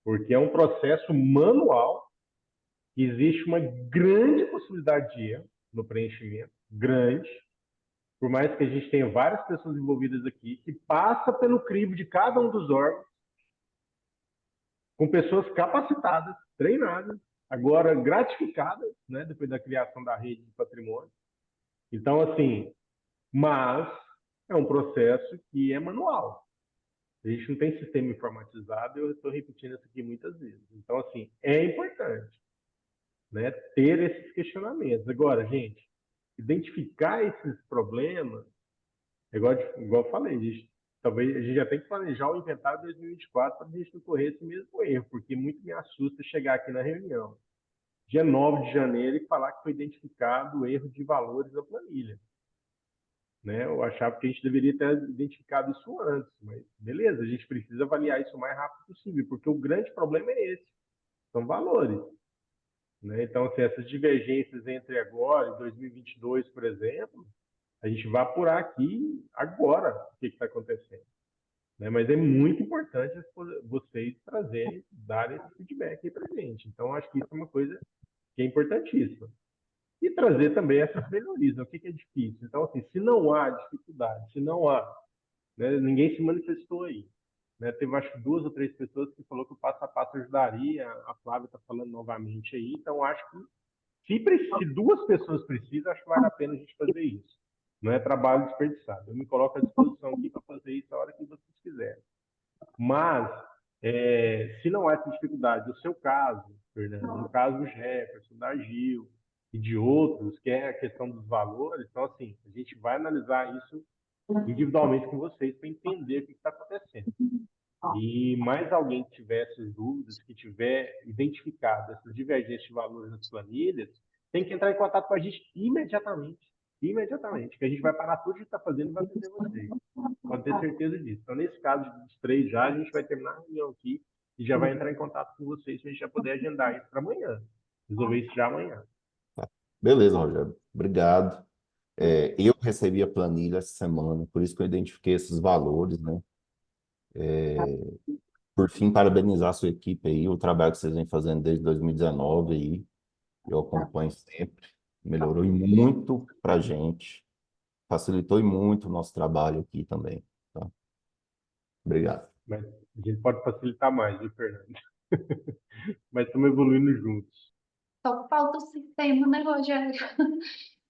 Porque é um processo manual, que existe uma grande possibilidade de erro no preenchimento, grande, por mais que a gente tenha várias pessoas envolvidas aqui, que passa pelo crivo de cada um dos órgãos, com pessoas capacitadas, treinadas, agora gratificadas, né, depois da criação da rede de patrimônio. Então, assim, mas é um processo que é manual. A gente não tem sistema informatizado, eu estou repetindo isso aqui muitas vezes. Então, assim, é importante, né, ter esses questionamentos. Agora, gente, identificar esses problemas, igual eu falei, talvez a gente já tem que planejar o inventário de 2024 para a gente não correr esse mesmo erro, porque muito me assusta chegar aqui na reunião, dia 9 de janeiro, e falar que foi identificado o erro de valores na planilha. Né? Eu achava que a gente deveria ter identificado isso antes, mas beleza, a gente precisa avaliar isso o mais rápido possível, porque o grande problema é esse, são valores. Né? Então, assim, essas divergências entre agora e 2022, por exemplo, a gente vai apurar aqui agora o que está acontecendo. Né? Mas é muito importante vocês trazerem, darem esse feedback aí para a gente. Então, acho que isso é uma coisa que é importantíssima. E trazer também essas melhorias, né? O que é difícil. Então, assim, se não há dificuldade, se não há, né, ninguém se manifestou aí. Né? Teve, acho que 2 ou 3 pessoas que falou que o passo a passo ajudaria, a Flávia está falando novamente aí, então acho que se 2 pessoas precisam, acho que vale a pena a gente fazer isso. Não é trabalho desperdiçado. Eu me coloco à disposição aqui para fazer isso a hora que vocês quiserem. Mas, se não há essa dificuldade, no seu caso, Fernando, no caso do Jefferson, da Gil e de outros, que é a questão dos valores, então, assim, a gente vai analisar isso individualmente com vocês para entender o que está acontecendo. E mais alguém que tiver essas dúvidas, que tiver identificado essas divergências de valores nas planilhas, tem que entrar em contato com a gente imediatamente. Imediatamente, que a gente vai parar tudo que está fazendo e vai atender vocês. Pode ter certeza disso. Então, nesse caso dos 3 já, a gente vai terminar a reunião aqui e já vai entrar em contato com vocês para a gente já poder agendar isso para amanhã. Resolver isso já amanhã. Beleza, Rogério. Obrigado. Eu recebi a planilha essa semana, por isso que eu identifiquei esses valores, né? Por fim, parabenizar a sua equipe aí, o trabalho que vocês vêm fazendo desde 2019 aí, eu acompanho sempre, melhorou muito para a gente, facilitou muito o nosso trabalho aqui também, tá? Obrigado. Mas a gente pode facilitar mais, viu, Fernando? Mas estamos evoluindo juntos. Só falta o sistema, né, Rogério?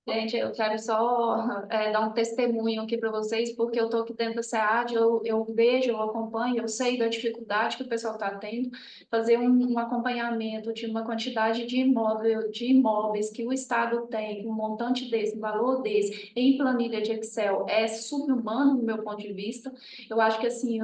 Gente, eu quero só dar um testemunho aqui para vocês, porque eu estou aqui dentro da SEAD, eu vejo, eu acompanho, eu sei da dificuldade que o pessoal está tendo, fazer um acompanhamento de uma quantidade de imóveis que o Estado tem, um montante desse, um valor desse, em planilha de Excel, é subhumano no meu ponto de vista. Eu acho que, assim,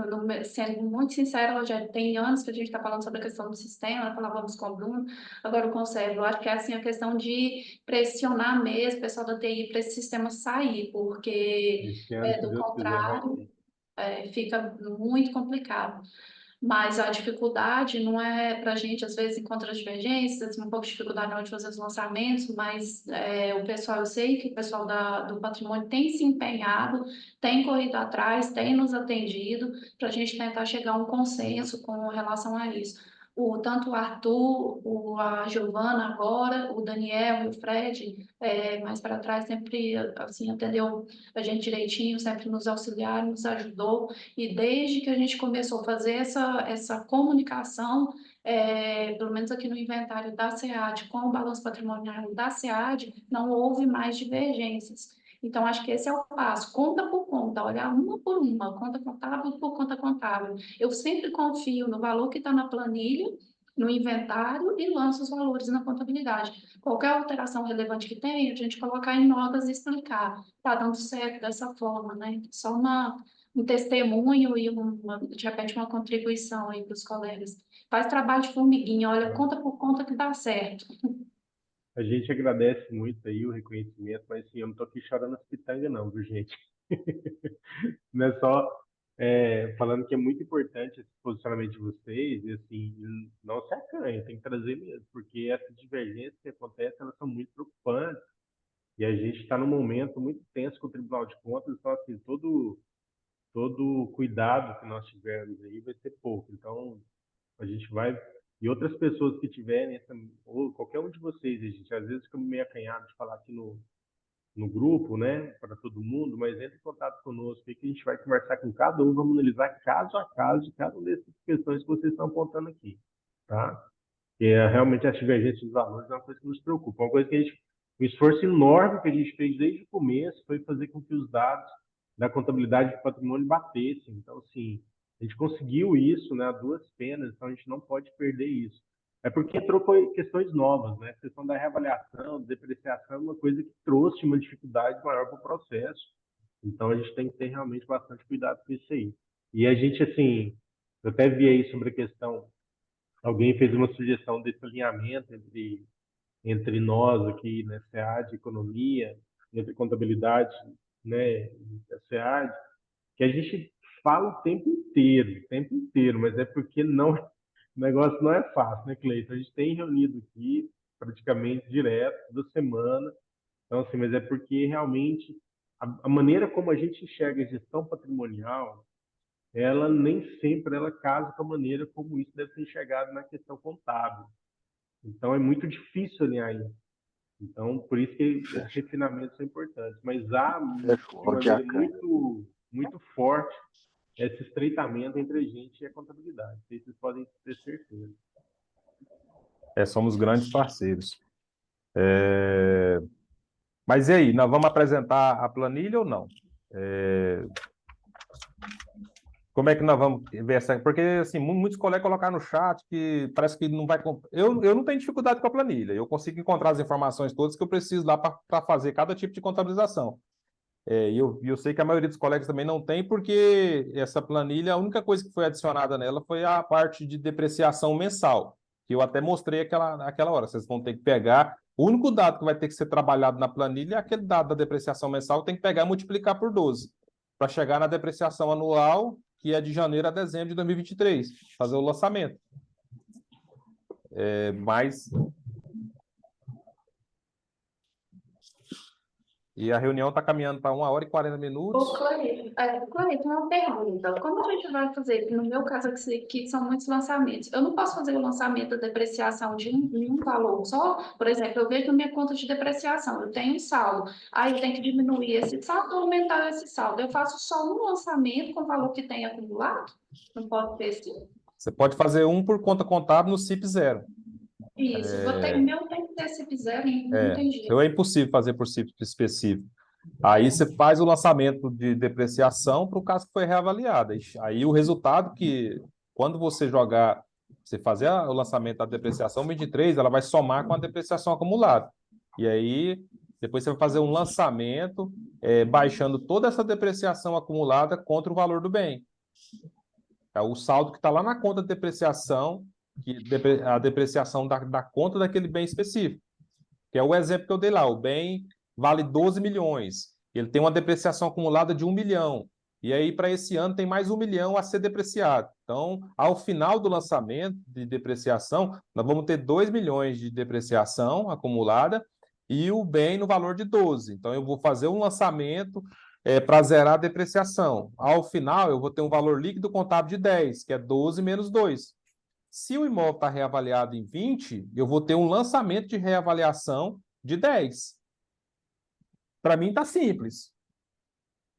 sendo muito sincera, já tem anos que a gente está falando sobre a questão do sistema, falávamos com o Bruno, agora eu conservo. Eu acho que é, assim, a questão de pressionar mesmo o pessoal da TI para esse sistema sair, porque Esse ano, se do Deus quiser, vai contrário, ser. fica muito complicado. Mas a dificuldade não é para a gente, às vezes, encontra divergências, um pouco de dificuldade na hora de fazer os lançamentos, mas o pessoal, eu sei que o pessoal do patrimônio tem se empenhado, tem corrido atrás, tem nos atendido, para a gente tentar chegar a um consenso com relação a isso. Tanto o Arthur, a Giovana agora, o Daniel e o Fred, mais para trás, sempre assim, atendeu a gente direitinho, sempre nos auxiliaram, nos ajudou. E desde que a gente começou a fazer essa comunicação, pelo menos aqui no inventário da SEAD, com o balanço patrimonial da SEAD, não houve mais divergências. Então, acho que esse é o passo, conta por conta, olhar uma por uma, conta contábil por conta contábil. Eu sempre confio no valor que está na planilha, no inventário e lanço os valores na contabilidade. Qualquer alteração relevante que tenha, a gente colocar em notas e explicar. Está dando certo dessa forma, né? Só um testemunho e, de repente, uma contribuição aí para os colegas. Faz trabalho de formiguinha, olha, conta por conta que dá certo. A gente agradece muito aí o reconhecimento, mas assim, eu não estou aqui chorando as pitangas não, viu, gente? Não é só falando que é muito importante esse posicionamento de vocês, e assim, não se acanhe, tem que trazer mesmo, porque essas divergências que acontecem, elas são muito preocupantes, e a gente está num momento muito tenso com o Tribunal de Contas, então assim, todo cuidado que nós tivermos aí vai ser pouco. Então, a gente vai... E outras pessoas que tiverem, ou qualquer um de vocês, a gente às vezes fica meio acanhado de falar aqui no grupo, né, para todo mundo, mas entre em contato conosco aí que a gente vai conversar com cada um, vamos analisar caso a caso de cada uma dessas questões que vocês estão apontando aqui, tá? E realmente a divergência de valores é uma coisa que nos preocupa, uma coisa que um esforço enorme que a gente fez desde o começo foi fazer com que os dados da contabilidade de patrimônio batessem. Então, assim, a gente conseguiu isso, né, a duas penas, então a gente não pode perder isso. É porque entrou questões novas, né? A questão da reavaliação, depreciação, é uma coisa que trouxe uma dificuldade maior para o processo. Então, a gente tem que ter realmente bastante cuidado com isso aí. E a gente, assim, eu até vi aí sobre a questão, alguém fez uma sugestão desse alinhamento entre nós aqui, né, SEAD, economia, entre contabilidade, né, SEAD, que a gente fala o tempo inteiro, mas é porque não, o negócio não é fácil, né, Cleiton? A gente tem reunido aqui praticamente direto, toda semana, então, assim, mas é porque realmente a maneira como a gente enxerga a gestão patrimonial, ela nem sempre ela casa com a maneira como isso deve ser enxergado na questão contábil. Então, é muito difícil alinhar isso. Então, por isso que esses refinamentos são importantes. Mas há, de maneira muito forte, esse estreitamento entre a gente e a contabilidade. Isso vocês podem ter certeza. Somos grandes parceiros. Mas e aí, nós vamos apresentar a planilha ou não? Como é que nós vamos ver essa? Porque, assim, muitos colegas colocaram no chat que parece que não vai... Eu não tenho dificuldade com a planilha. Eu consigo encontrar as informações todas que eu preciso lá para fazer cada tipo de contabilização. E eu sei que a maioria dos colegas também não tem, porque essa planilha, a única coisa que foi adicionada nela foi a parte de depreciação mensal, que eu até mostrei naquela hora. Vocês vão ter que pegar. O único dado que vai ter que ser trabalhado na planilha é aquele dado da depreciação mensal, tem que pegar e multiplicar por 12, para chegar na depreciação anual, que é de janeiro a dezembro de 2023, fazer o lançamento. Mas... E a reunião está caminhando para 1h40. Ô, Cleito, uma pergunta. Como a gente vai fazer? No meu caso aqui são muitos lançamentos. Eu não posso fazer o lançamento da depreciação de um valor só? Por exemplo, eu vejo na minha conta de depreciação, eu tenho um saldo. Aí eu tenho que diminuir esse saldo, aumentar esse saldo. Eu faço só um lançamento com o valor que tem acumulado? Não pode ter assim? Você pode fazer um por conta contábil no CIP 0. Isso, o meu tem que ter CIP 0, não tem jeito. Então é impossível fazer por CIP específico. Aí você faz o lançamento de depreciação para o caso que foi reavaliado. Aí o resultado que, quando você fazer o lançamento da depreciação 23, ela vai somar com a depreciação acumulada. E aí, depois você vai fazer um lançamento, baixando toda essa depreciação acumulada contra o valor do bem. É o saldo que está lá na conta de depreciação, a depreciação da conta daquele bem específico. Que é o exemplo que eu dei lá. O bem vale 12 milhões. Ele tem uma depreciação acumulada de 1 milhão. E aí, para esse ano, tem mais 1 milhão a ser depreciado. Então, ao final do lançamento de depreciação, nós vamos ter 2 milhões de depreciação acumulada e o bem no valor de 12. Então, eu vou fazer um lançamento para zerar a depreciação. Ao final, eu vou ter um valor líquido contábil de 10, que é 12 menos 2. Se o imóvel está reavaliado em 20, eu vou ter um lançamento de reavaliação de 10. Para mim está simples.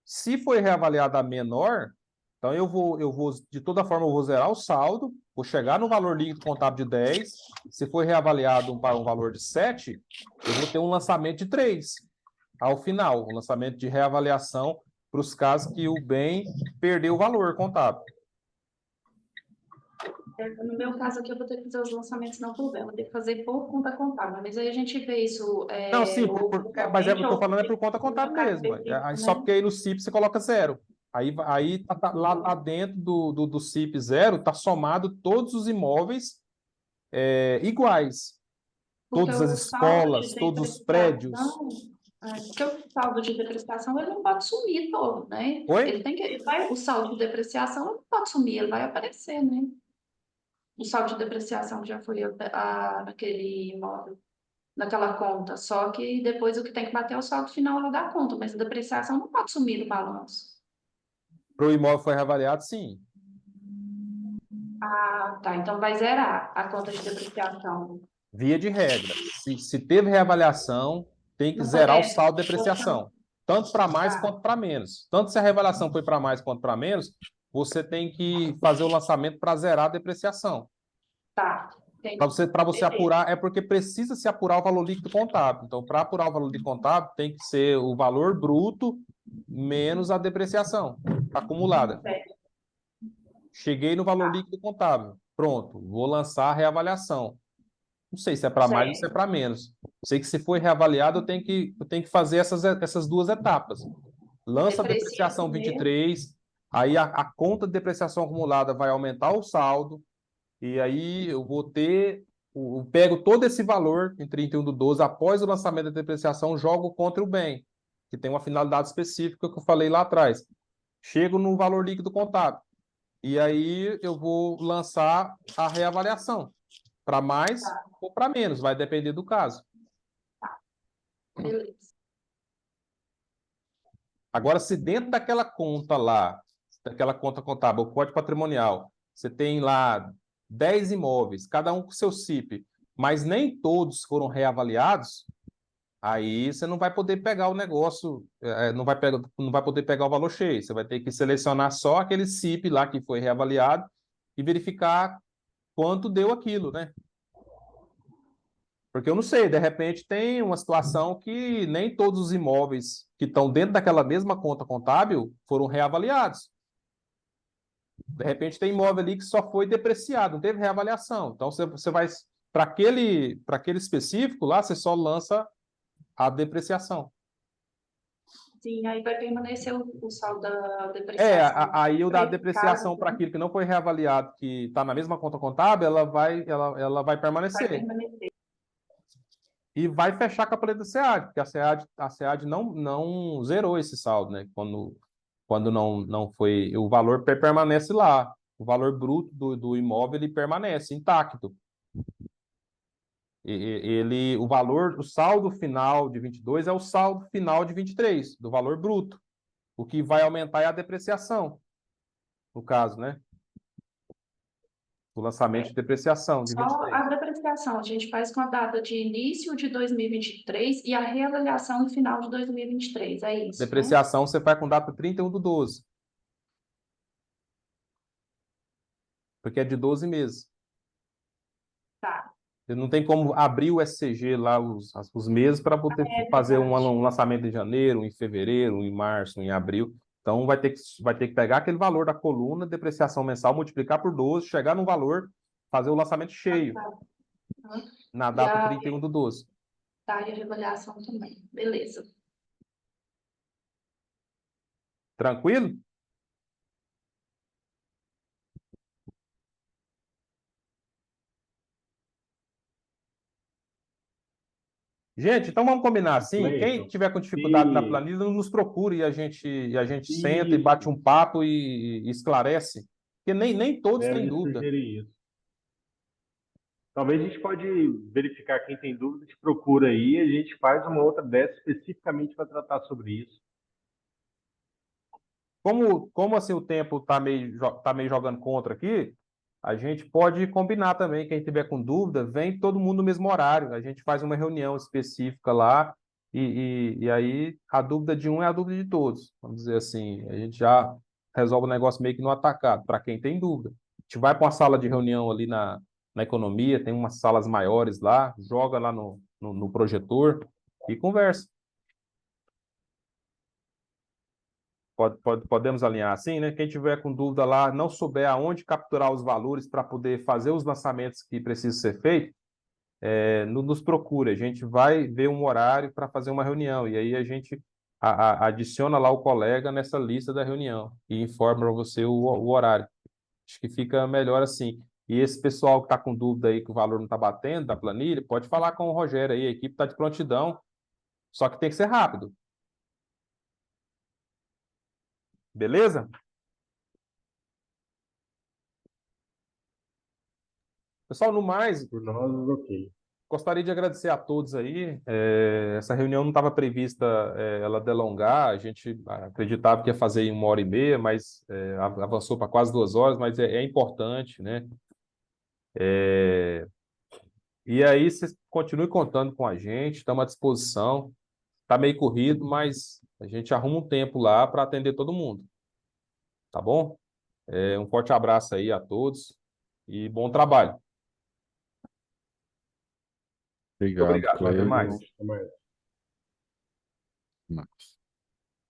Se foi reavaliado a menor, então eu vou, de toda forma, eu vou zerar o saldo, vou chegar no valor líquido contábil de 10. Se foi reavaliado para um valor de 7, eu vou ter um lançamento de 3. Ao final, um lançamento de reavaliação para os casos que o bem perdeu o valor contábil. No meu caso aqui, eu vou ter que fazer os lançamentos, não problema, vou ter que fazer por conta contábil, mas aí a gente vê isso... Não, sim, mas eu estou falando por conta contábil mesmo. Só porque aí no CIP você coloca 0. Aí lá dentro do CIP 0 está somado todos os imóveis iguais. Todas as escolas, todos os prédios. Porque o saldo de depreciação ele não pode sumir todo, né? Oi? O saldo de depreciação não pode sumir, ele vai aparecer, né? O saldo de depreciação já foi naquele imóvel, naquela conta. Só que depois o que tem que bater é o saldo final lá da conta, mas a depreciação não pode sumir do balanço. Para o imóvel foi reavaliado, sim. Ah, tá. Então vai zerar a conta de depreciação. Via de regra. Se teve reavaliação, tem que zerar o saldo de depreciação. Tanto para mais quanto para menos. Tanto se a reavaliação foi para mais quanto para menos, você tem que fazer o lançamento para zerar a depreciação. Tá. Para você apurar, é porque precisa se apurar o valor líquido contábil. Então, para apurar o valor líquido contábil, tem que ser o valor bruto menos a depreciação acumulada. Cheguei no valor líquido contábil. Pronto, vou lançar a reavaliação. Não sei se é para mais ou se é para menos. Sei que se for reavaliado, eu tenho que fazer essas duas etapas. Lança a depreciação 23, aí a conta de depreciação acumulada vai aumentar o saldo, e aí eu vou ter, eu pego todo esse valor em 31/12, após o lançamento da depreciação, jogo contra o bem, que tem uma finalidade específica que eu falei lá atrás. Chego no valor líquido contábil, e aí eu vou lançar a reavaliação, para mais ou para menos, vai depender do caso. Beleza. Agora, se dentro daquela conta lá, daquela conta contábil, o código patrimonial, você tem lá 10 imóveis, cada um com seu CIP, mas nem todos foram reavaliados, aí você não vai poder pegar o negócio, não vai poder pegar o valor cheio. Você vai ter que selecionar só aquele CIP lá que foi reavaliado e verificar quanto deu aquilo, né? Porque eu não sei, de repente tem uma situação que nem todos os imóveis que estão dentro daquela mesma conta contábil foram reavaliados. De repente tem imóvel ali que só foi depreciado, não teve reavaliação. Então você vai, para aquele específico lá, você só lança a depreciação. Sim, aí vai permanecer o saldo da É, depreciação. aí o da Para esse depreciação caso, para aquilo que não foi reavaliado, que está na mesma conta contábil, ela vai vai permanecer. permanecer. E vai fechar com a planilha da SEAD, porque a SEAD não zerou esse saldo, né? Quando não foi. O valor permanece lá. O valor bruto do imóvel ele permanece intacto. O saldo final de 22 é o saldo final de 23, do valor bruto. O que vai aumentar é a depreciação, no caso, né? O lançamento de depreciação de Só 23. a depreciação a gente faz com a data de início de 2023 e a reavaliação no final de 2023, é isso, né? Depreciação você faz com data 31/12. Porque é de 12 meses. Tá, Você não tem como abrir o SCG lá, os meses, para poder é fazer verdade. um lançamento em janeiro, em fevereiro, em março, em abril. Então, vai ter que pegar aquele valor da coluna, depreciação mensal, multiplicar por 12, chegar no valor, fazer o lançamento cheio, Aham. na E data a, 31/12. tá, e a reavaliação também. Beleza. Tranquilo? Gente, então vamos combinar assim. Quem Cleiton, tiver com dificuldade na se, planilha, nos procure e a gente senta e bate isso, um papo e esclarece. Porque nem todos eu têm ia dúvida. sugerir isso. Talvez a gente pode verificar quem tem dúvida, te procura aí, a gente faz uma outra dessa especificamente para tratar sobre isso. Como assim o tempo tá meio jogando contra aqui, a gente pode combinar também. Quem tiver com dúvida, vem todo mundo no mesmo horário. A gente faz uma reunião específica lá e aí a dúvida de um é a dúvida de todos. Vamos dizer assim, a gente já resolve o negócio meio que no atacado, para quem tem dúvida. A gente vai para uma sala de reunião ali na economia, tem umas salas maiores lá, joga lá no projetor e conversa. Podemos alinhar assim, né? Quem tiver com dúvida lá, não souber aonde capturar os valores para poder fazer os lançamentos que precisam ser feitos, nos procura. A gente vai ver um horário para fazer uma reunião e aí a gente adiciona lá o colega nessa lista da reunião e informa para você o horário. Acho que fica melhor assim. E esse pessoal que está com dúvida aí que o valor não está batendo da planilha, pode falar com o Rogério aí, a equipe está de prontidão, só que tem que ser rápido. Beleza? Pessoal, no mais, Por nós, ok. gostaria de agradecer a todos aí. Essa reunião não estava prevista ela delongar, a gente acreditava que ia fazer em 1h30, mas avançou para quase 2 horas, mas é importante, né? E aí vocês continuem contando com a gente, estamos à disposição. Está meio corrido, mas a gente arruma um tempo lá para atender todo mundo, tá bom? Um forte abraço aí a todos e bom trabalho. Muito Obrigado, obrigado, até Cleiton. mais. Até mais. Marcos.